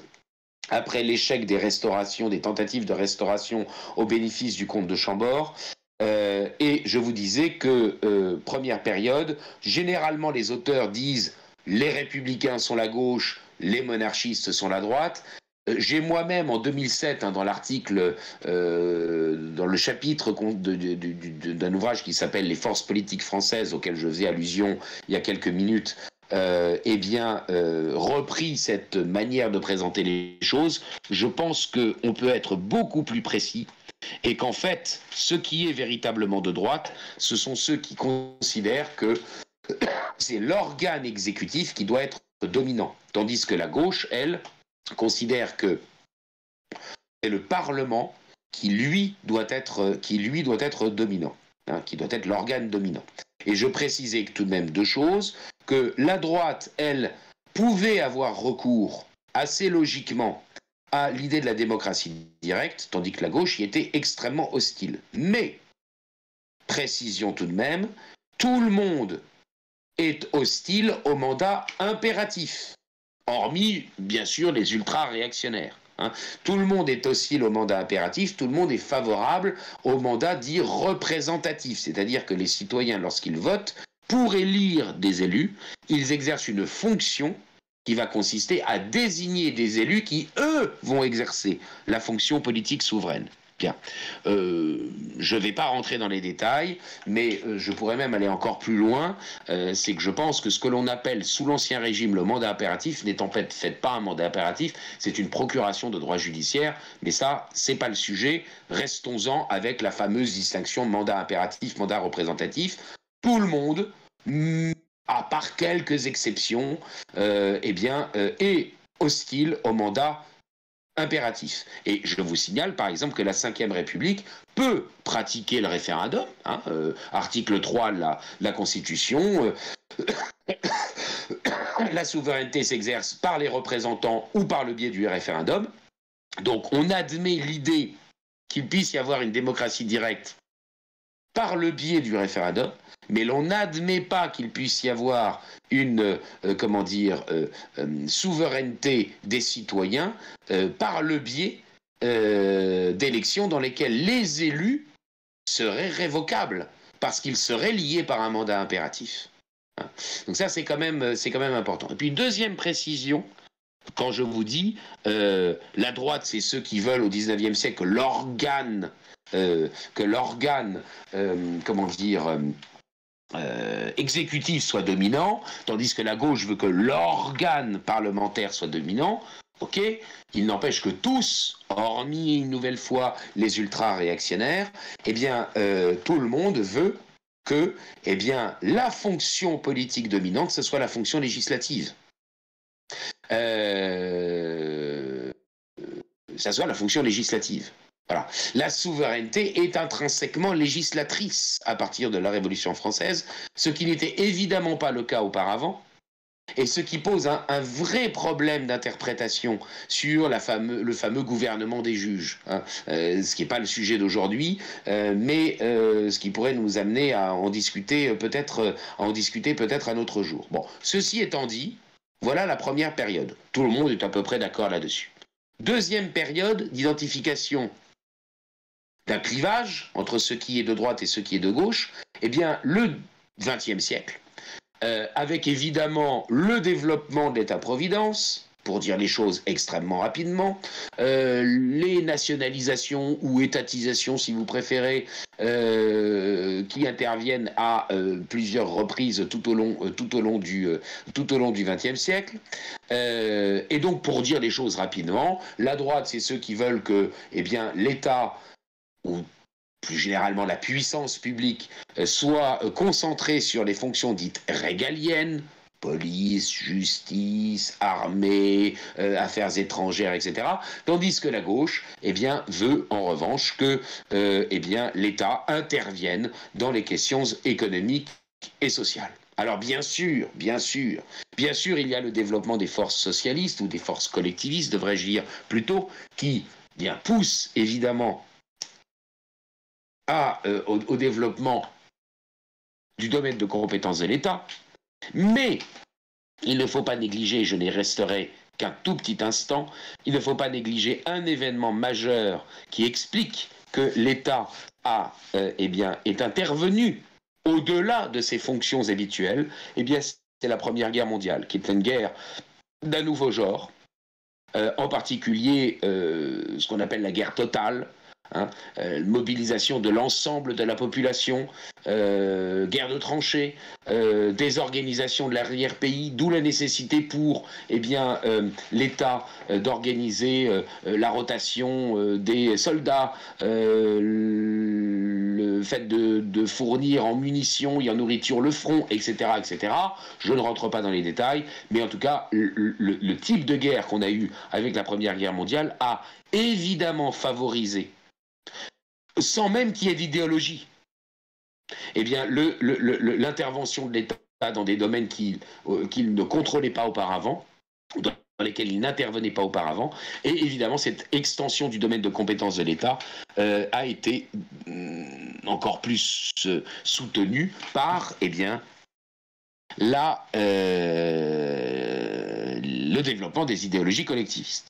après l'échec des restaurations, des tentatives de restauration au bénéfice du comte de Chambord. Et je vous disais que, première période, généralement les auteurs disent les républicains sont la gauche, les monarchistes sont la droite. J'ai moi-même, en 2007, dans l'article, dans le chapitre d'un ouvrage qui s'appelle « Les forces politiques françaises », auquel je faisais allusion il y a quelques minutes, repris cette manière de présenter les choses. Je pense qu'on peut être beaucoup plus précis et qu'en fait, ce qui est véritablement de droite, ce sont ceux qui considèrent que c'est l'organe exécutif qui doit être dominant, tandis que la gauche, elle, considère que c'est le Parlement qui lui doit être dominant, hein, qui doit être l'organe dominant. Et je précisais que tout de même deux choses, que la droite, elle, pouvait avoir recours assez logiquement à l'idée de la démocratie directe, tandis que la gauche y était extrêmement hostile. Mais, précision tout de même, tout le monde est hostile au mandat impératif, hormis, bien sûr, les ultra-réactionnaires. Hein. Tout le monde est hostile au mandat impératif, tout le monde est favorable au mandat dit représentatif, c'est-à-dire que les citoyens, lorsqu'ils votent, pour élire des élus, ils exercent une fonction qui va consister à désigner des élus qui, eux, vont exercer la fonction politique souveraine. Bien. Je ne vais pas rentrer dans les détails, mais je pourrais même aller encore plus loin. C'est que je pense que ce que l'on appelle sous l'Ancien Régime le mandat impératif n'est en fait pas un mandat impératif, c'est une procuration de droit judiciaire, mais ça, c'est pas le sujet. Restons-en avec la fameuse distinction mandat impératif, mandat représentatif. Tout le monde, à part quelques exceptions, est hostile au mandat impératif. Et je vous signale par exemple que la Ve République peut pratiquer le référendum, hein, article 3 de la Constitution, la souveraineté s'exerce par les représentants ou par le biais du référendum. Donc on admet l'idée qu'il puisse y avoir une démocratie directe par le biais du référendum, mais l'on n'admet pas qu'il puisse y avoir une souveraineté des citoyens par le biais d'élections dans lesquelles les élus seraient révocables, parce qu'ils seraient liés par un mandat impératif. Donc ça, c'est quand même important. Et puis, deuxième précision, quand je vous dis, la droite, c'est ceux qui veulent au 19e siècle que l'organe, comment dire, exécutif soit dominant, tandis que la gauche veut que l'organe parlementaire soit dominant. Ok, il n'empêche que tous, hormis une nouvelle fois les ultra-réactionnaires, eh bien, tout le monde veut que, eh bien, la fonction politique dominante, ce soit la fonction législative. Ça soit la fonction législative. Voilà. La souveraineté est intrinsèquement législatrice à partir de la Révolution française, ce qui n'était évidemment pas le cas auparavant, et ce qui pose un vrai problème d'interprétation sur le fameux gouvernement des juges, hein, ce qui n'est pas le sujet d'aujourd'hui, mais ce qui pourrait nous amener à en discuter peut-être un autre jour. Bon, ceci étant dit, voilà la première période. Tout le monde est à peu près d'accord là-dessus. Deuxième période d'identification d'un clivage entre ce qui est de droite et ce qui est de gauche, eh bien, le XXe siècle, avec évidemment le développement de l'État-providence, pour dire les choses extrêmement rapidement, les nationalisations ou étatisations, si vous préférez, qui interviennent à plusieurs reprises tout au long du XXe siècle. Et donc, pour dire les choses rapidement, la droite, c'est ceux qui veulent que, eh bien, l'État, ou plus généralement la puissance publique, soit concentrée sur les fonctions dites régaliennes, police, justice, armée, affaires étrangères, etc. Tandis que la gauche, eh bien, veut en revanche que eh bien, l'État intervienne dans les questions économiques et sociales. Alors bien sûr, il y a le développement des forces socialistes ou des forces collectivistes, devrais-je dire plutôt, qui bien poussent évidemment au développement du domaine de compétence de l'État, mais il ne faut pas négliger, je n'y resterai qu'un tout petit instant, il ne faut pas négliger un événement majeur qui explique que l'État est intervenu au-delà de ses fonctions habituelles. Eh bien, c'est la Première Guerre mondiale, qui est une guerre d'un nouveau genre, en particulier ce qu'on appelle la guerre totale, mobilisation de l'ensemble de la population, guerre de tranchées, désorganisation de l'arrière-pays, d'où la nécessité pour l'État d'organiser la rotation des soldats, le fait de fournir en munitions et en nourriture le front, etc., etc. Je ne rentre pas dans les détails, mais en tout cas, le type de guerre qu'on a eu avec la Première Guerre mondiale a évidemment favorisé, sans même qu'il y ait d'idéologie, eh bien, l'intervention de l'État dans des domaines qu'il ne contrôlait pas auparavant, dans lesquels il n'intervenait pas auparavant, et évidemment cette extension du domaine de compétence de l'État a été encore plus soutenue par le développement des idéologies collectivistes.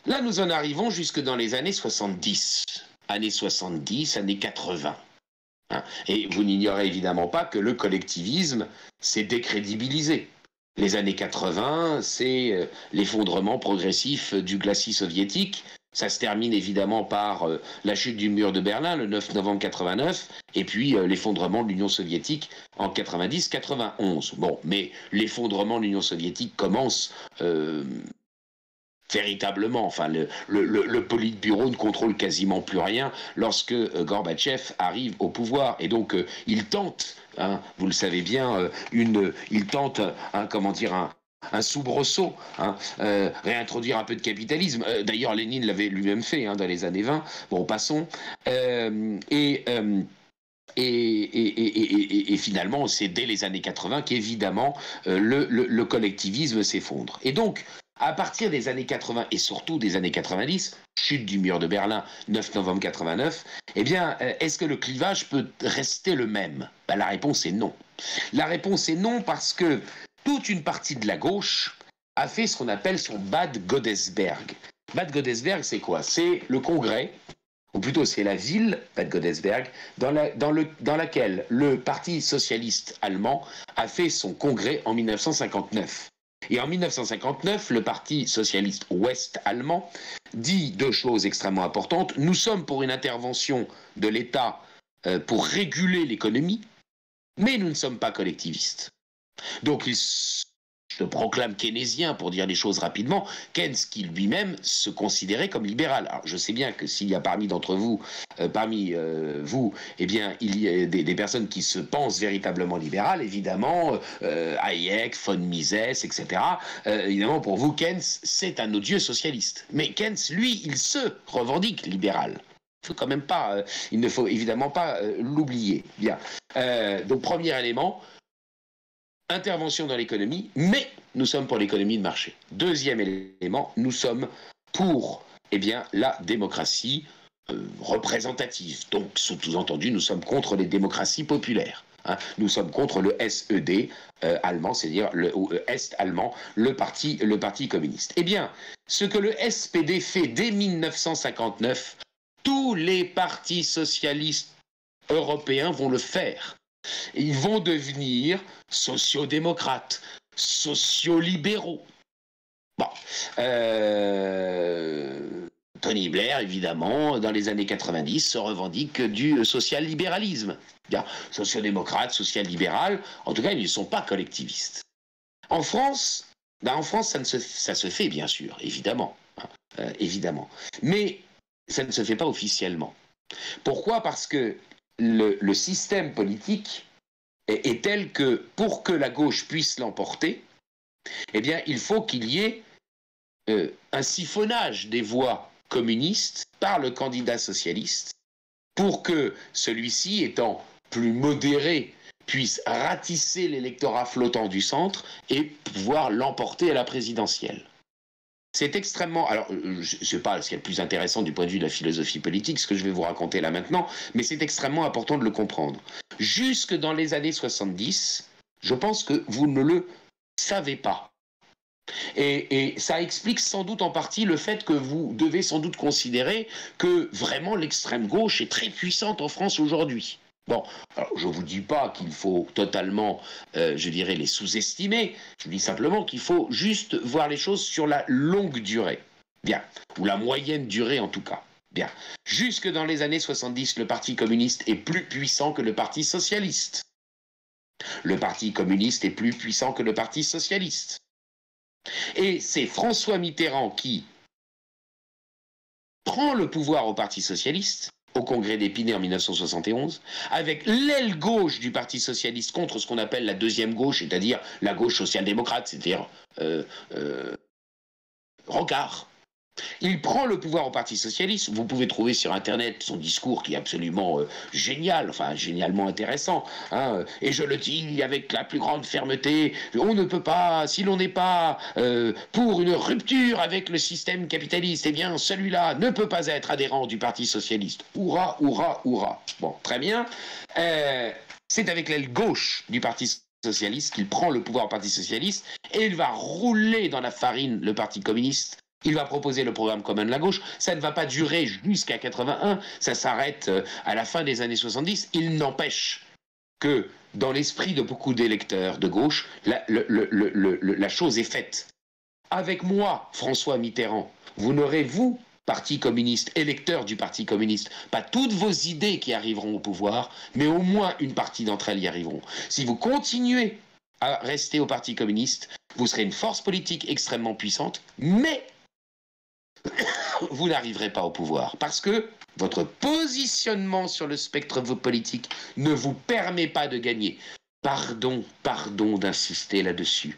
Là, nous en arrivons jusque dans les années 70. Années 70, années 80. Et vous n'ignorez évidemment pas que le collectivisme s'est décrédibilisé. Les années 80, c'est l'effondrement progressif du glacis soviétique. Ça se termine évidemment par la chute du mur de Berlin le 9 novembre 89, et puis l'effondrement de l'Union soviétique en 90-91. Bon, mais l'effondrement de l'Union soviétique commence véritablement. Enfin, le Politburo ne contrôle quasiment plus rien lorsque Gorbatchev arrive au pouvoir. Et donc, il tente, vous le savez bien, il tente un soubresaut, réintroduire un peu de capitalisme. D'ailleurs, Lénine l'avait lui-même fait dans les années 20. Bon, passons. Et finalement, c'est dès les années 80 qu'évidemment le collectivisme s'effondre. Et donc, à partir des années 80 et surtout des années 90, chute du mur de Berlin, 9 novembre 89, eh bien, est-ce que le clivage peut rester le même ? La réponse est non. La réponse est non parce que toute une partie de la gauche a fait ce qu'on appelle son Bad Godesberg. Bad Godesberg, c'est quoi ? C'est le congrès ou plutôt c'est la ville, Bad Godesberg, dans laquelle le Parti socialiste allemand a fait son congrès en 1959. Et en 1959, le Parti socialiste ouest-allemand dit deux choses extrêmement importantes. Nous sommes pour une intervention de l'État pour réguler l'économie, mais nous ne sommes pas collectivistes. Donc il se proclame keynésien, pour dire les choses rapidement, Keynes qui lui-même se considérait comme libéral. Alors je sais bien que s'il y a parmi vous, eh bien, il y a des personnes qui se pensent véritablement libérales, évidemment, Hayek, von Mises, etc. Évidemment, pour vous, Keynes, c'est un odieux socialiste. Mais Keynes, lui, il se revendique libéral. Il ne faut évidemment pas l'oublier. Bien. Donc, premier élément, intervention dans l'économie, mais nous sommes pour l'économie de marché. Deuxième élément, nous sommes pour la démocratie représentative. Donc, sous-entendu, nous sommes contre les démocraties populaires. Nous sommes contre le SED allemand, c'est-à-dire le Est allemand, le parti communiste. Eh bien, ce que le SPD fait dès 1959, tous les partis socialistes européens vont le faire. Ils vont devenir sociodémocrates, sociolibéraux. Bon. Tony Blair, évidemment, dans les années 90, se revendique du social-libéralisme. Sociodémocrate, social-libéral, en tout cas, ils ne sont pas collectivistes. En France, ça se fait, bien sûr, évidemment. Évidemment. Mais ça ne se fait pas officiellement. Pourquoi ? Parce que le système politique est tel que pour que la gauche puisse l'emporter, eh bien, il faut qu'il y ait un siphonnage des voix communistes par le candidat socialiste pour que celui-ci, étant plus modéré, puisse ratisser l'électorat flottant du centre et pouvoir l'emporter à la présidentielle. C'est extrêmement... Alors, je ne sais pas ce qui est le plus intéressant du point de vue de la philosophie politique, ce que je vais vous raconter là maintenant, mais c'est extrêmement important de le comprendre. Jusque dans les années 70, je pense que vous ne le savez pas. Et ça explique sans doute en partie le fait que vous devez sans doute considérer que vraiment l'extrême gauche est très puissante en France aujourd'hui. Bon, alors je ne vous dis pas qu'il faut totalement, les sous-estimer, je dis simplement qu'il faut juste voir les choses sur la longue durée. Bien, ou la moyenne durée en tout cas. Bien, jusque dans les années 70, le Parti communiste est plus puissant que le Parti socialiste. Le Parti communiste est plus puissant que le Parti socialiste. Et c'est François Mitterrand qui prend le pouvoir au Parti socialiste, au congrès d'Épinay en 1971, avec l'aile gauche du Parti socialiste contre ce qu'on appelle la deuxième gauche, c'est-à-dire la gauche social-démocrate, c'est-à-dire Rocard. Il prend le pouvoir au Parti socialiste. Vous pouvez trouver sur Internet son discours qui est absolument génial, enfin génialement intéressant. Et je le dis avec la plus grande fermeté, on ne peut pas, si l'on n'est pas pour une rupture avec le système capitaliste, eh bien celui-là ne peut pas être adhérent du Parti socialiste. Hourra, hourra, hourra. Bon, très bien. C'est avec l'aile gauche du Parti socialiste qu'il prend le pouvoir au Parti socialiste et il va rouler dans la farine le Parti communiste. Il va proposer le programme commun de la gauche. Ça ne va pas durer jusqu'à 81. Ça s'arrête à la fin des années 70. Il n'empêche que dans l'esprit de beaucoup d'électeurs de gauche, la chose est faite. Avec moi, François Mitterrand, vous n'aurez, vous, Parti communiste, électeurs du Parti communiste, pas toutes vos idées qui arriveront au pouvoir, mais au moins une partie d'entre elles y arriveront. Si vous continuez à rester au Parti communiste, vous serez une force politique extrêmement puissante, mais vous n'arriverez pas au pouvoir parce que votre positionnement sur le spectre politique ne vous permet pas de gagner. Pardon d'insister là-dessus.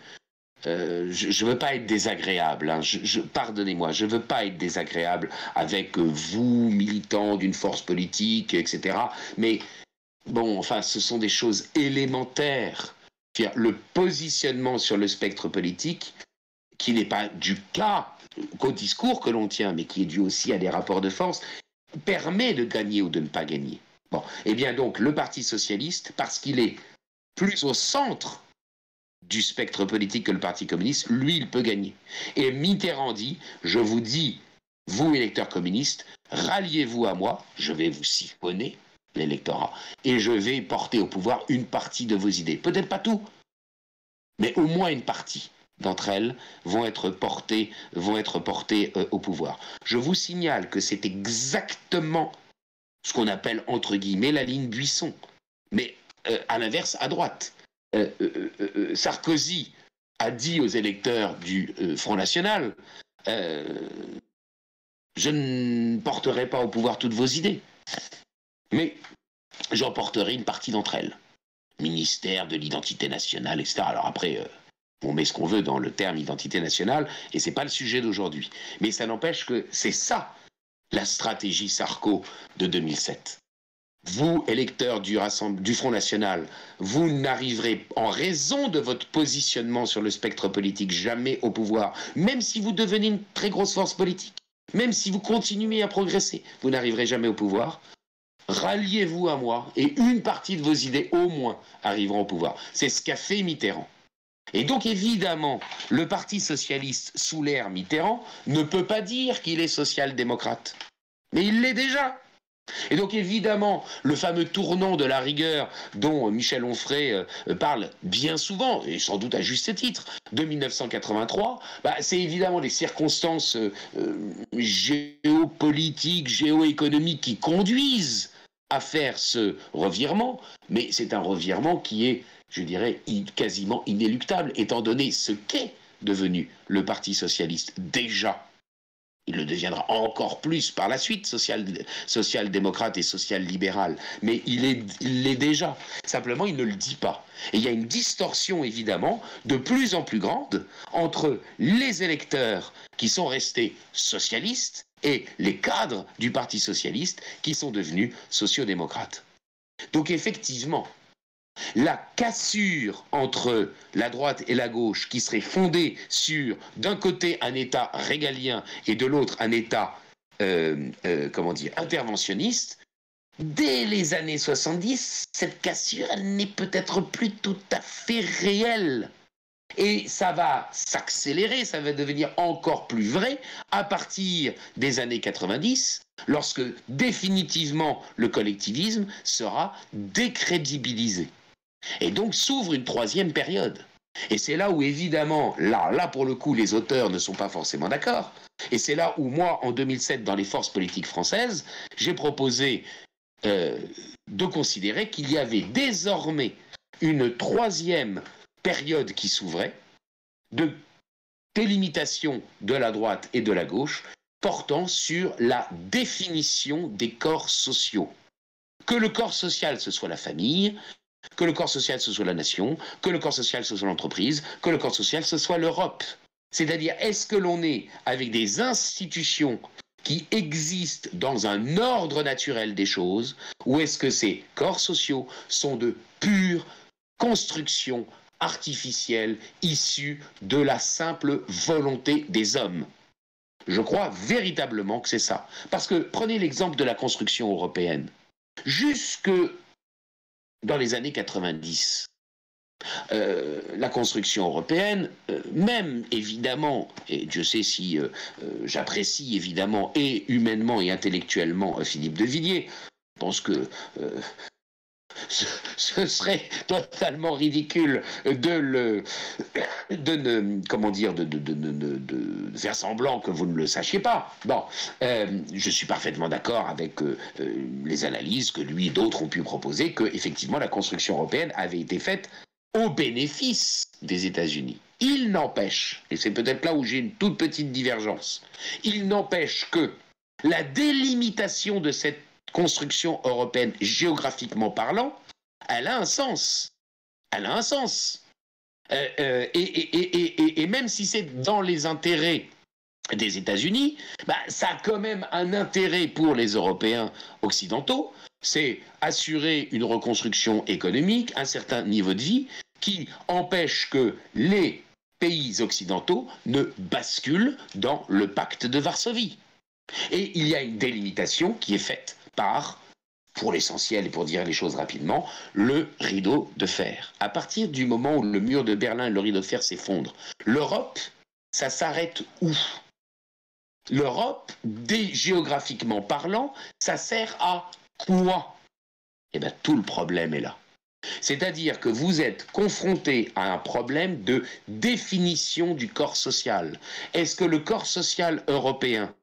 Je ne veux pas être désagréable, pardonnez-moi, je ne veux pas être désagréable avec vous, militants d'une force politique, etc. Mais bon, enfin, ce sont des choses élémentaires. Le positionnement sur le spectre politique, qui n'est pas du cas qu'au discours que l'on tient, mais qui est dû aussi à des rapports de force, permet de gagner ou de ne pas gagner. Bon, eh bien donc, le Parti socialiste, parce qu'il est plus au centre du spectre politique que le Parti communiste, lui, il peut gagner. Et Mitterrand dit, je vous dis, vous, électeurs communistes, ralliez-vous à moi, je vais vous siphonner l'électorat, et je vais porter au pouvoir une partie de vos idées. Peut-être pas tout, mais au moins une partie d'entre elles vont être portées au pouvoir. Je vous signale que c'est exactement ce qu'on appelle entre guillemets la ligne Buisson, mais à l'inverse, à droite. Sarkozy a dit aux électeurs du Front National je ne porterai pas au pouvoir toutes vos idées, mais j'en porterai une partie d'entre elles. Ministère de l'identité nationale, etc. Alors après, on met ce qu'on veut dans le terme identité nationale, et c'est pas le sujet d'aujourd'hui. Mais ça n'empêche que c'est ça, la stratégie Sarko de 2007. Vous, électeurs du Front National, vous n'arriverez, en raison de votre positionnement sur le spectre politique, jamais au pouvoir, même si vous devenez une très grosse force politique, même si vous continuez à progresser, vous n'arriverez jamais au pouvoir. Ralliez-vous à moi et une partie de vos idées, au moins, arriveront au pouvoir. C'est ce qu'a fait Mitterrand. Et donc, évidemment, le Parti socialiste, sous l'ère Mitterrand, ne peut pas dire qu'il est social-démocrate. Mais il l'est déjà. Et donc, évidemment, le fameux tournant de la rigueur dont Michel Onfray parle bien souvent, et sans doute à juste titre, de 1983, c'est évidemment les circonstances géopolitiques, géoéconomiques qui conduisent à faire ce revirement, mais c'est un revirement qui est, je dirais, quasiment inéluctable, étant donné ce qu'est devenu le Parti socialiste déjà. Il le deviendra encore plus par la suite, social-démocrate et social-libéral. Mais il l'est déjà. Simplement, il ne le dit pas. Et il y a une distorsion, évidemment, de plus en plus grande entre les électeurs qui sont restés socialistes et les cadres du Parti socialiste qui sont devenus sociodémocrates. Donc, effectivement, la cassure entre la droite et la gauche qui serait fondée sur, d'un côté, un État régalien et de l'autre, un État, interventionniste, dès les années 70, cette cassure, elle n'est peut-être plus tout à fait réelle. Et ça va s'accélérer, ça va devenir encore plus vrai à partir des années 90, lorsque définitivement le collectivisme sera décrédibilisé. Et donc s'ouvre une troisième période. Et c'est là où, évidemment, là pour le coup, les auteurs ne sont pas forcément d'accord. Et c'est là où moi, en 2007, dans les forces politiques françaises, j'ai proposé de considérer qu'il y avait désormais une troisième période qui s'ouvrait, de délimitation de la droite et de la gauche, portant sur la définition des corps sociaux. Que le corps social, ce soit la famille, que le corps social, ce soit la nation, que le corps social, ce soit l'entreprise, que le corps social, ce soit l'Europe. C'est-à-dire, est-ce que l'on est avec des institutions qui existent dans un ordre naturel des choses, ou est-ce que ces corps sociaux sont de pure construction artificielle issue de la simple volonté des hommes? Je crois véritablement que c'est ça. Parce que prenez l'exemple de la construction européenne. Jusque dans les années 90, la construction européenne, même évidemment, et Dieu sait si j'apprécie évidemment et humainement et intellectuellement Philippe de Villiers, je pense que ce serait totalement ridicule de faire semblant que vous ne le sachiez pas. Bon, je suis parfaitement d'accord avec les analyses que lui et d'autres ont pu proposer, que effectivement la construction européenne avait été faite au bénéfice des États-Unis. Il n'empêche, et c'est peut-être là où j'ai une toute petite divergence, il n'empêche que la délimitation de cette construction européenne, géographiquement parlant, elle a un sens. Elle a un sens. Et même si c'est dans les intérêts des États-Unis, ça a quand même un intérêt pour les Européens occidentaux, c'est assurer une reconstruction économique, un certain niveau de vie, qui empêche que les pays occidentaux ne basculent dans le pacte de Varsovie. Et il y a une délimitation qui est faite par, pour l'essentiel et pour dire les choses rapidement, le rideau de fer. À partir du moment où le mur de Berlin et le rideau de fer s'effondrent, l'Europe, ça s'arrête où? L'Europe, géographiquement parlant, ça sert à quoi? Eh bien, tout le problème est là. C'est-à-dire que vous êtes confronté à un problème de définition du corps social. Est-ce que le corps social européen,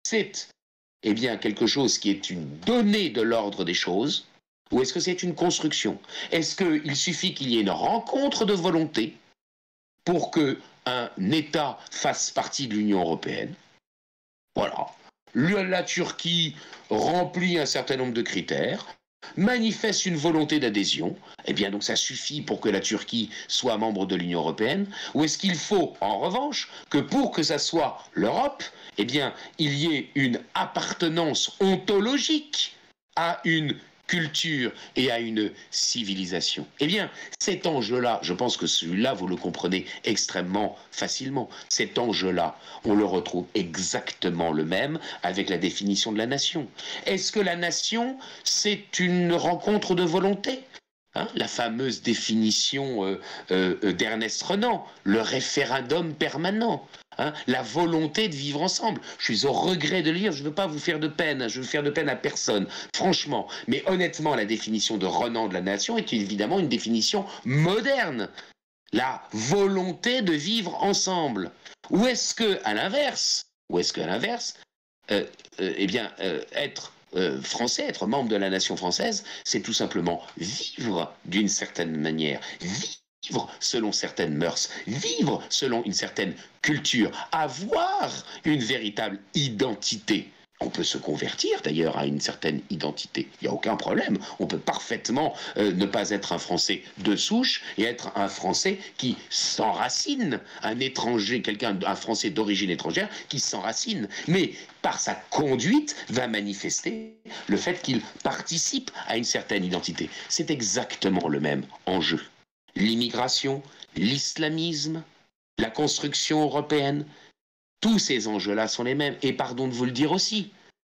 c'est eh bien, quelque chose qui est une donnée de l'ordre des choses, ou est-ce que c'est une construction? Est-ce qu'il suffit qu'il y ait une rencontre de volonté pour qu'un État fasse partie de l'Union européenne? Voilà. La Turquie remplit un certain nombre de critères, manifeste une volonté d'adhésion, eh bien donc ça suffit pour que la Turquie soit membre de l'Union européenne, ou est-ce qu'il faut, en revanche, que pour que ça soit l'Europe, eh bien il y ait une appartenance ontologique à une culture et à une civilisation? Eh bien, cet enjeu-là, je pense que celui-là, vous le comprenez extrêmement facilement. Cet enjeu-là, on le retrouve exactement le même avec la définition de la nation. Est-ce que la nation, c'est une rencontre de volonté? La fameuse définition d'Ernest Renan, le référendum permanent. La volonté de vivre ensemble. Je suis au regret de le lire, je ne veux pas vous faire de peine, je veux faire de peine à personne, franchement. Mais honnêtement, la définition de Renan de la nation est évidemment une définition moderne. La volonté de vivre ensemble. Ou est-ce que, à l'inverse, être français, être membre de la nation française, c'est tout simplement vivre d'une certaine manière, vivre selon certaines mœurs, vivre selon une certaine culture, avoir une véritable identité. On peut se convertir d'ailleurs à une certaine identité, il n'y a aucun problème. On peut parfaitement ne pas être un Français de souche et être un Français qui s'enracine, un étranger, un Français d'origine étrangère qui s'enracine, mais par sa conduite va manifester le fait qu'il participe à une certaine identité. C'est exactement le même enjeu. L'immigration, l'islamisme, la construction européenne, tous ces enjeux-là sont les mêmes. Et pardon de vous le dire aussi,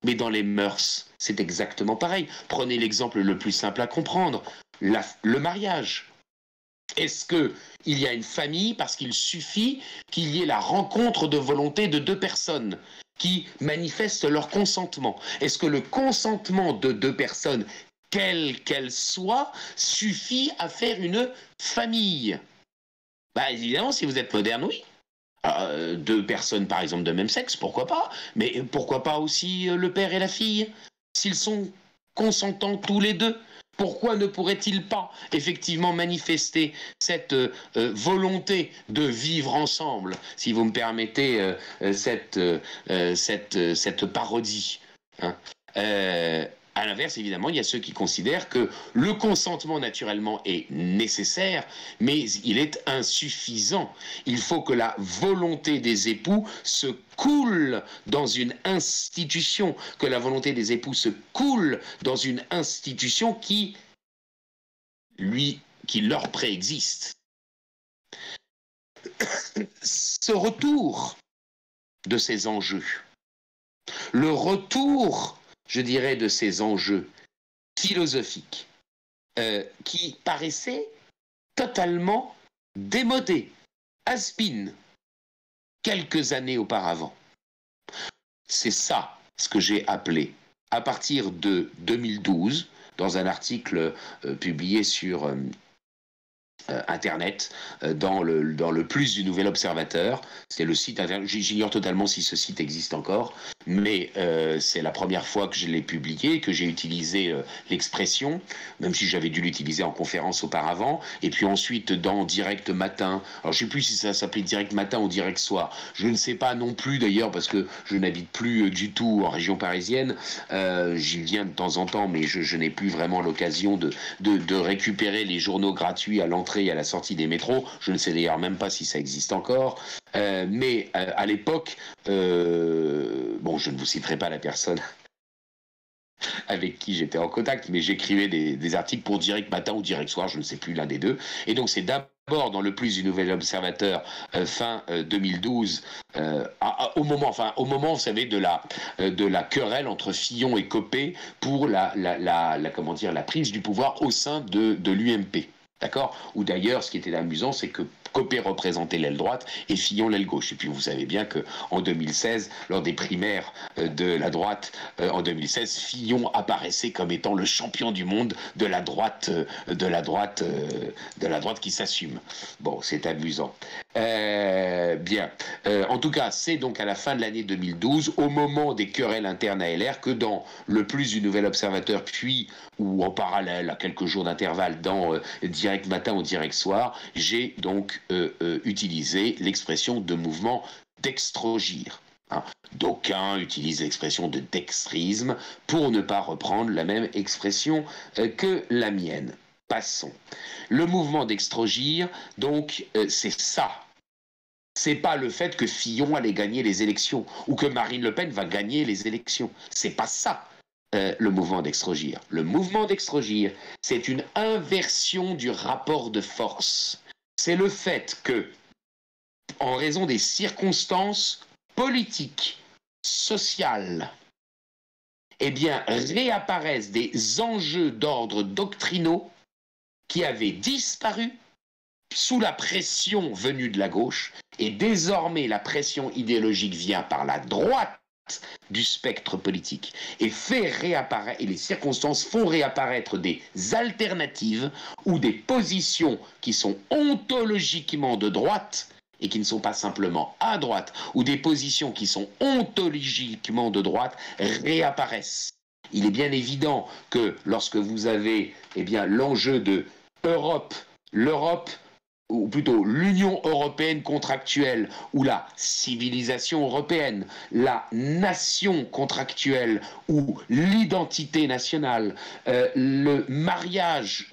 mais dans les mœurs, c'est exactement pareil. Prenez l'exemple le plus simple à comprendre, le mariage. Est-ce qu'il y a une famille parce qu'il suffit qu'il y ait la rencontre de volonté de deux personnes qui manifestent leur consentement? Est-ce que le consentement de deux personnes, quelle qu'elle soit, suffit à faire une famille? Évidemment, si vous êtes moderne, oui. Deux personnes, par exemple, de même sexe, pourquoi pas? Mais pourquoi pas aussi le père et la fille? S'ils sont consentants tous les deux, pourquoi ne pourraient-ils pas effectivement manifester cette volonté de vivre ensemble, si vous me permettez cette parodie, À l'inverse, évidemment, il y a ceux qui considèrent que le consentement, naturellement, est nécessaire, mais il est insuffisant. Il faut que la volonté des époux se coule dans une institution, que la volonté des époux se coule dans une institution qui leur préexiste. Ce retour de ces enjeux, le retour, je dirais, de ces enjeux philosophiques qui paraissaient totalement démodés, has-been, quelques années auparavant. C'est ça ce que j'ai appelé, à partir de 2012, dans un article publié sur Internet, dans le Plus du Nouvel Observateur. C'est le site Internet. J'ignore totalement si ce site existe encore, mais c'est la première fois que je l'ai publié, que j'ai utilisé l'expression, même si j'avais dû l'utiliser en conférence auparavant. Et puis ensuite, dans Direct Matin, alors je ne sais plus si ça s'appelait Direct Matin ou Direct Soir, je ne sais pas non plus d'ailleurs, parce que je n'habite plus du tout en région parisienne. J'y viens de temps en temps, mais je n'ai plus vraiment l'occasion de récupérer les journaux gratuits à l'entrée et à la sortie des métros. Je ne sais d'ailleurs même pas si ça existe encore. Mais à l'époque, bon, je ne vous citerai pas la personne avec qui j'étais en contact, mais j'écrivais des articles pour Direct Matin ou Direct Soir, je ne sais plus, l'un des deux. Et donc c'est d'abord dans le Plus du Nouvel Observateur, fin 2012, au moment, vous savez, de la querelle entre Fillon et Copé pour la prise du pouvoir au sein de l'UMP. D'accord? Ou d'ailleurs, ce qui était amusant, c'est que Copé représentait l'aile droite et Fillon l'aile gauche. Et puis vous savez bien qu'en 2016, lors des primaires de la droite, en 2016, Fillon apparaissait comme étant le champion du monde de la droite qui s'assume. Bon, c'est amusant. Bien. En tout cas, c'est donc à la fin de l'année 2012, au moment des querelles internes à LR, que dans Le Plus du Nouvel Observateur, puis ou en parallèle, à quelques jours d'intervalle, dans Direct Matin ou Direct Soir, j'ai donc utilisé l'expression de mouvement dextrogir. Hein. D'aucuns utilisent l'expression de dextrisme pour ne pas reprendre la même expression que la mienne. Passons. Le mouvement dextrogir, donc, c'est ça. C'est pas le fait que Fillon allait gagner les élections ou que Marine Le Pen va gagner les élections. C'est pas ça. Le mouvement dextrogir. Le mouvement dextrogir, c'est une inversion du rapport de force. C'est le fait que, en raison des circonstances politiques, sociales, eh bien, réapparaissent des enjeux d'ordre doctrinaux qui avaient disparu sous la pression venue de la gauche, et désormais la pression idéologique vient par la droite du spectre politique et fait réapparaître, et les circonstances font réapparaître des alternatives ou des positions qui sont ontologiquement de droite et qui ne sont pas simplement à droite, ou des positions qui sont ontologiquement de droite réapparaissent. Il est bien évident que lorsque vous avez l'enjeu de l'Europe, ou plutôt l'Union européenne contractuelle, ou la civilisation européenne, la nation contractuelle, ou l'identité nationale, le mariage,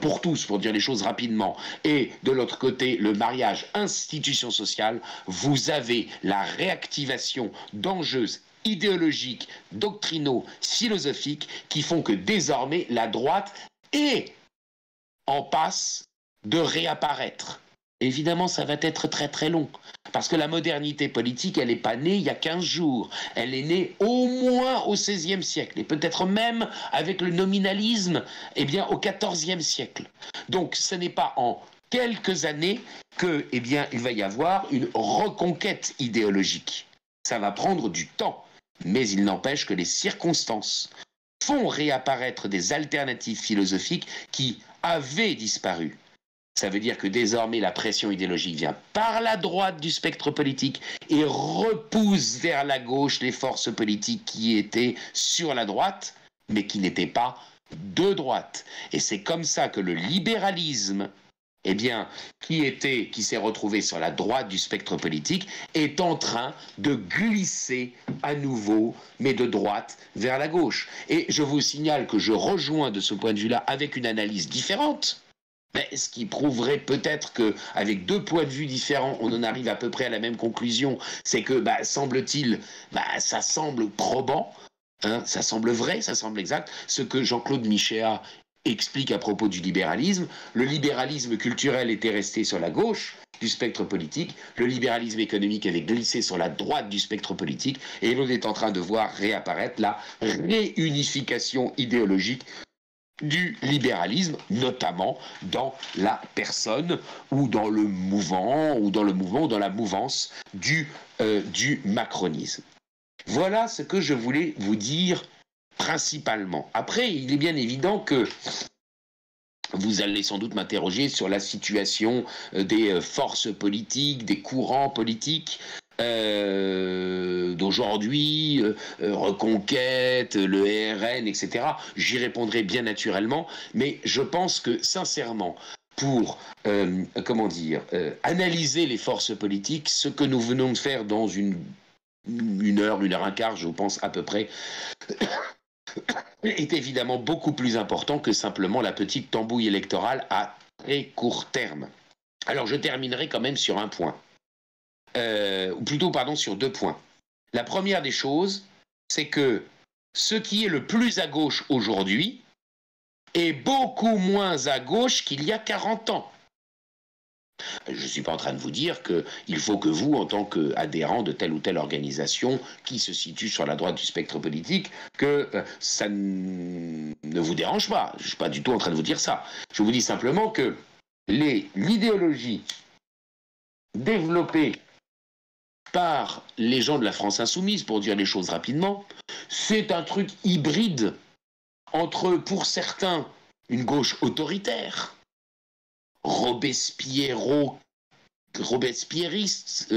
pour tous, pour dire les choses rapidement, et de l'autre côté, le mariage institution sociale, vous avez la réactivation d'enjeux idéologiques, doctrinaux, philosophiques, qui font que désormais la droite est en passe de réapparaître. Évidemment, ça va être très très long, parce que la modernité politique, elle n'est pas née il y a 15 jours, elle est née au moins au XVIe siècle, et peut-être même avec le nominalisme, au XIVe siècle. Donc ce n'est pas en quelques années que, il va y avoir une reconquête idéologique. Ça va prendre du temps, mais il n'empêche que les circonstances font réapparaître des alternatives philosophiques qui avaient disparu. Ça veut dire que désormais la pression idéologique vient par la droite du spectre politique et repousse vers la gauche les forces politiques qui étaient sur la droite, mais qui n'étaient pas de droite. Et c'est comme ça que le libéralisme, qui s'est retrouvé sur la droite du spectre politique, est en train de glisser à nouveau, mais de droite vers la gauche. Et je vous signale que je rejoins de ce point de vue-là avec une analyse différente, mais ce qui prouverait peut-être qu'avec deux points de vue différents, on en arrive à peu près à la même conclusion, c'est que, semble-t-il, ça semble probant, hein, ça semble vrai, ça semble exact, ce que Jean-Claude Michéa explique à propos du libéralisme. Le libéralisme culturel était resté sur la gauche du spectre politique, le libéralisme économique avait glissé sur la droite du spectre politique, et l'on est en train de voir réapparaître la réunification idéologique du libéralisme, notamment dans la personne ou dans le mouvement ou dans la mouvance du macronisme. Voilà ce que je voulais vous dire principalement. Après, il est bien évident que vous allez sans doute m'interroger sur la situation des forces politiques, des courants politiques d'aujourd'hui, Reconquête, le RN, etc. J'y répondrai bien naturellement, mais je pense que sincèrement, pour analyser les forces politiques, ce que nous venons de faire dans une heure un quart, je pense à peu près, est évidemment beaucoup plus important que simplement la petite tambouille électorale à très court terme. Alors je terminerai quand même sur un point. Sur 2 points. La première des choses, c'est que ce qui est le plus à gauche aujourd'hui est beaucoup moins à gauche qu'il y a 40 ans. Je ne suis pas en train de vous dire qu'il faut que vous, en tant qu'adhérent de telle ou telle organisation qui se situe sur la droite du spectre politique, que ça ne vous dérange pas. Je ne suis pas du tout en train de vous dire ça. Je vous dis simplement que l'idéologie développée par les gens de la France insoumise, pour dire les choses rapidement, c'est un truc hybride entre, pour certains, une gauche autoritaire, robespierriste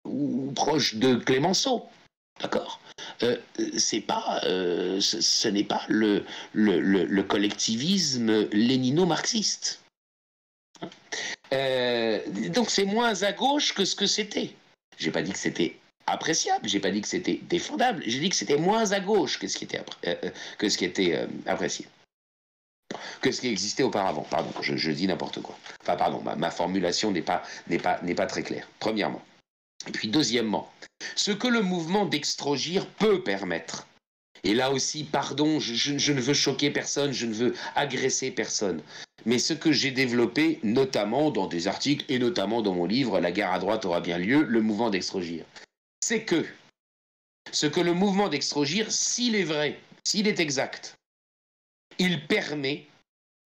ou proche de Clémenceau, d'accord. Ce n'est pas le collectivisme lénino-marxiste. Donc c'est moins à gauche que ce que c'était. J'ai pas dit que c'était appréciable, j'ai pas dit que c'était défendable, j'ai dit que c'était moins à gauche que ce qui était apprécié, que ce qui existait auparavant. Pardon, je dis n'importe quoi. Enfin, pardon, ma formulation n'est pas très claire, premièrement. Et puis, deuxièmement, ce que le mouvement d'Extrogir peut permettre, et là aussi, pardon, je ne veux choquer personne, je ne veux agresser personne, mais ce que j'ai développé, notamment dans des articles, et notamment dans mon livre « La guerre à droite aura bien lieu, le mouvement d'Extrogir », c'est que ce que le mouvement d'Extrogir, s'il est vrai, s'il est exact, il permet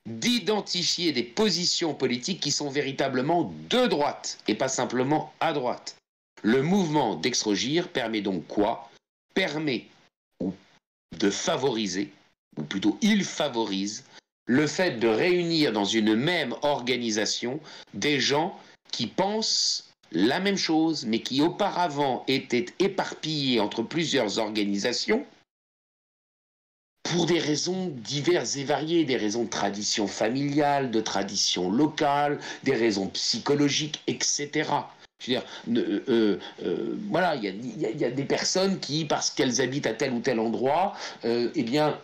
d'identifier des positions politiques qui sont véritablement de droite et pas simplement à droite. Le mouvement d'Extrogir permet donc quoi? Permet de favoriser, ou plutôt il favorise, le fait de réunir dans une même organisation des gens qui pensent la même chose, mais qui auparavant étaient éparpillés entre plusieurs organisations, pour des raisons diverses et variées, des raisons de tradition familiale, de tradition locale, des raisons psychologiques, etc. Je veux dire, voilà, il y a des personnes qui, parce qu'elles habitent à tel ou tel endroit, eh bien,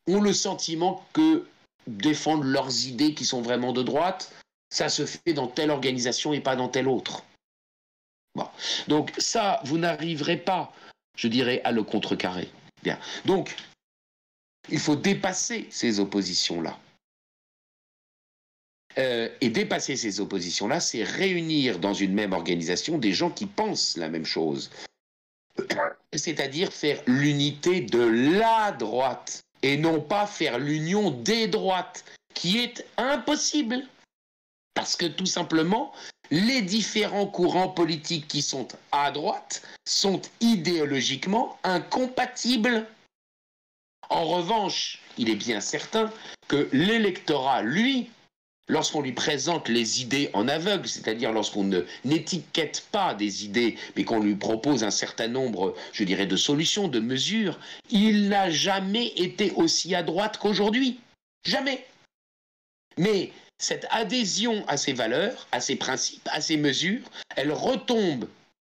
ont le sentiment que défendre leurs idées qui sont vraiment de droite, ça se fait dans telle organisation et pas dans telle autre. Bon. Donc ça, vous n'arriverez pas, je dirais, à le contrecarrer. Bien. Donc, il faut dépasser ces oppositions-là. Et dépasser ces oppositions-là, c'est réunir dans une même organisation des gens qui pensent la même chose. C'est-à-dire faire l'unité de la droite et non pas faire l'union des droites, qui est impossible. Parce que tout simplement, les différents courants politiques qui sont à droite sont idéologiquement incompatibles. En revanche, il est bien certain que l'électorat, lui, lorsqu'on lui présente les idées en aveugle, c'est-à-dire lorsqu'on n'étiquette pas des idées, mais qu'on lui propose un certain nombre, je dirais, de solutions, de mesures, il n'a jamais été aussi à droite qu'aujourd'hui. Jamais. Mais cette adhésion à ces valeurs, à ces principes, à ces mesures, elle retombe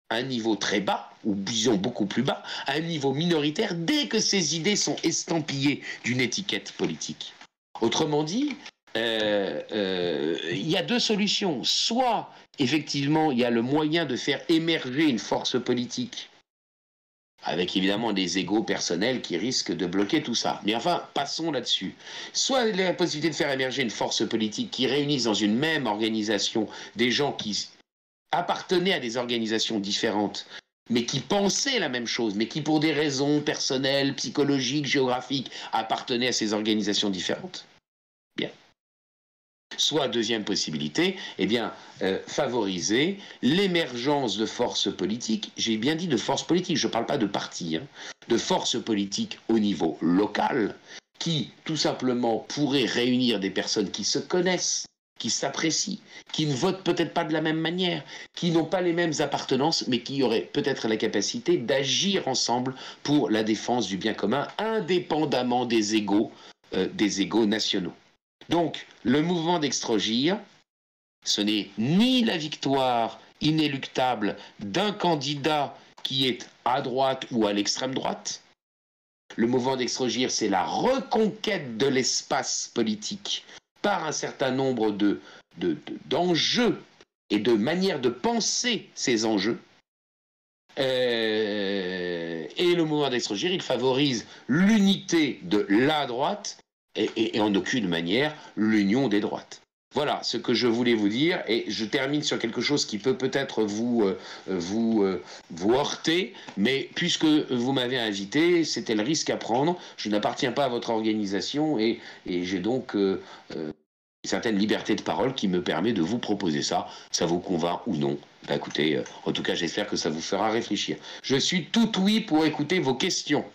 à un niveau très bas, ou disons beaucoup plus bas, à un niveau minoritaire, dès que ces idées sont estampillées d'une étiquette politique. Autrement dit, il y a deux solutions. Soit, effectivement, il y a le moyen de faire émerger une force politique, avec évidemment des égos personnels qui risquent de bloquer tout ça. Mais enfin, passons là-dessus. Soit la possibilité de faire émerger une force politique qui réunisse dans une même organisation des gens qui appartenaient à des organisations différentes, mais qui pensaient la même chose, mais qui pour des raisons personnelles, psychologiques, géographiques, appartenaient à ces organisations différentes. Bien. Soit, deuxième possibilité, eh bien, favoriser l'émergence de forces politiques, j'ai bien dit de forces politiques, je ne parle pas de partis, de forces politiques au niveau local, qui, tout simplement, pourraient réunir des personnes qui se connaissent, qui s'apprécient, qui ne votent peut-être pas de la même manière, qui n'ont pas les mêmes appartenances, mais qui auraient peut-être la capacité d'agir ensemble pour la défense du bien commun, indépendamment des égos nationaux. Donc, le mouvement d'Extrogir, ce n'est ni la victoire inéluctable d'un candidat qui est à droite ou à l'extrême droite. Le mouvement d'Extrogir, c'est la reconquête de l'espace politique par un certain nombre d'enjeux et de manières de penser ces enjeux. Et le mouvement d'Extrogir, il favorise l'unité de la droite et en aucune manière l'union des droites. Voilà ce que je voulais vous dire, et je termine sur quelque chose qui peut peut-être vous heurter, mais puisque vous m'avez invité, c'était le risque à prendre. Je n'appartiens pas à votre organisation et j'ai donc une certaine liberté de parole qui me permet de vous proposer ça. Ça vous convainc ou non? Bah écoutez, en tout cas, j'espère que ça vous fera réfléchir. Je suis tout oui pour écouter vos questions.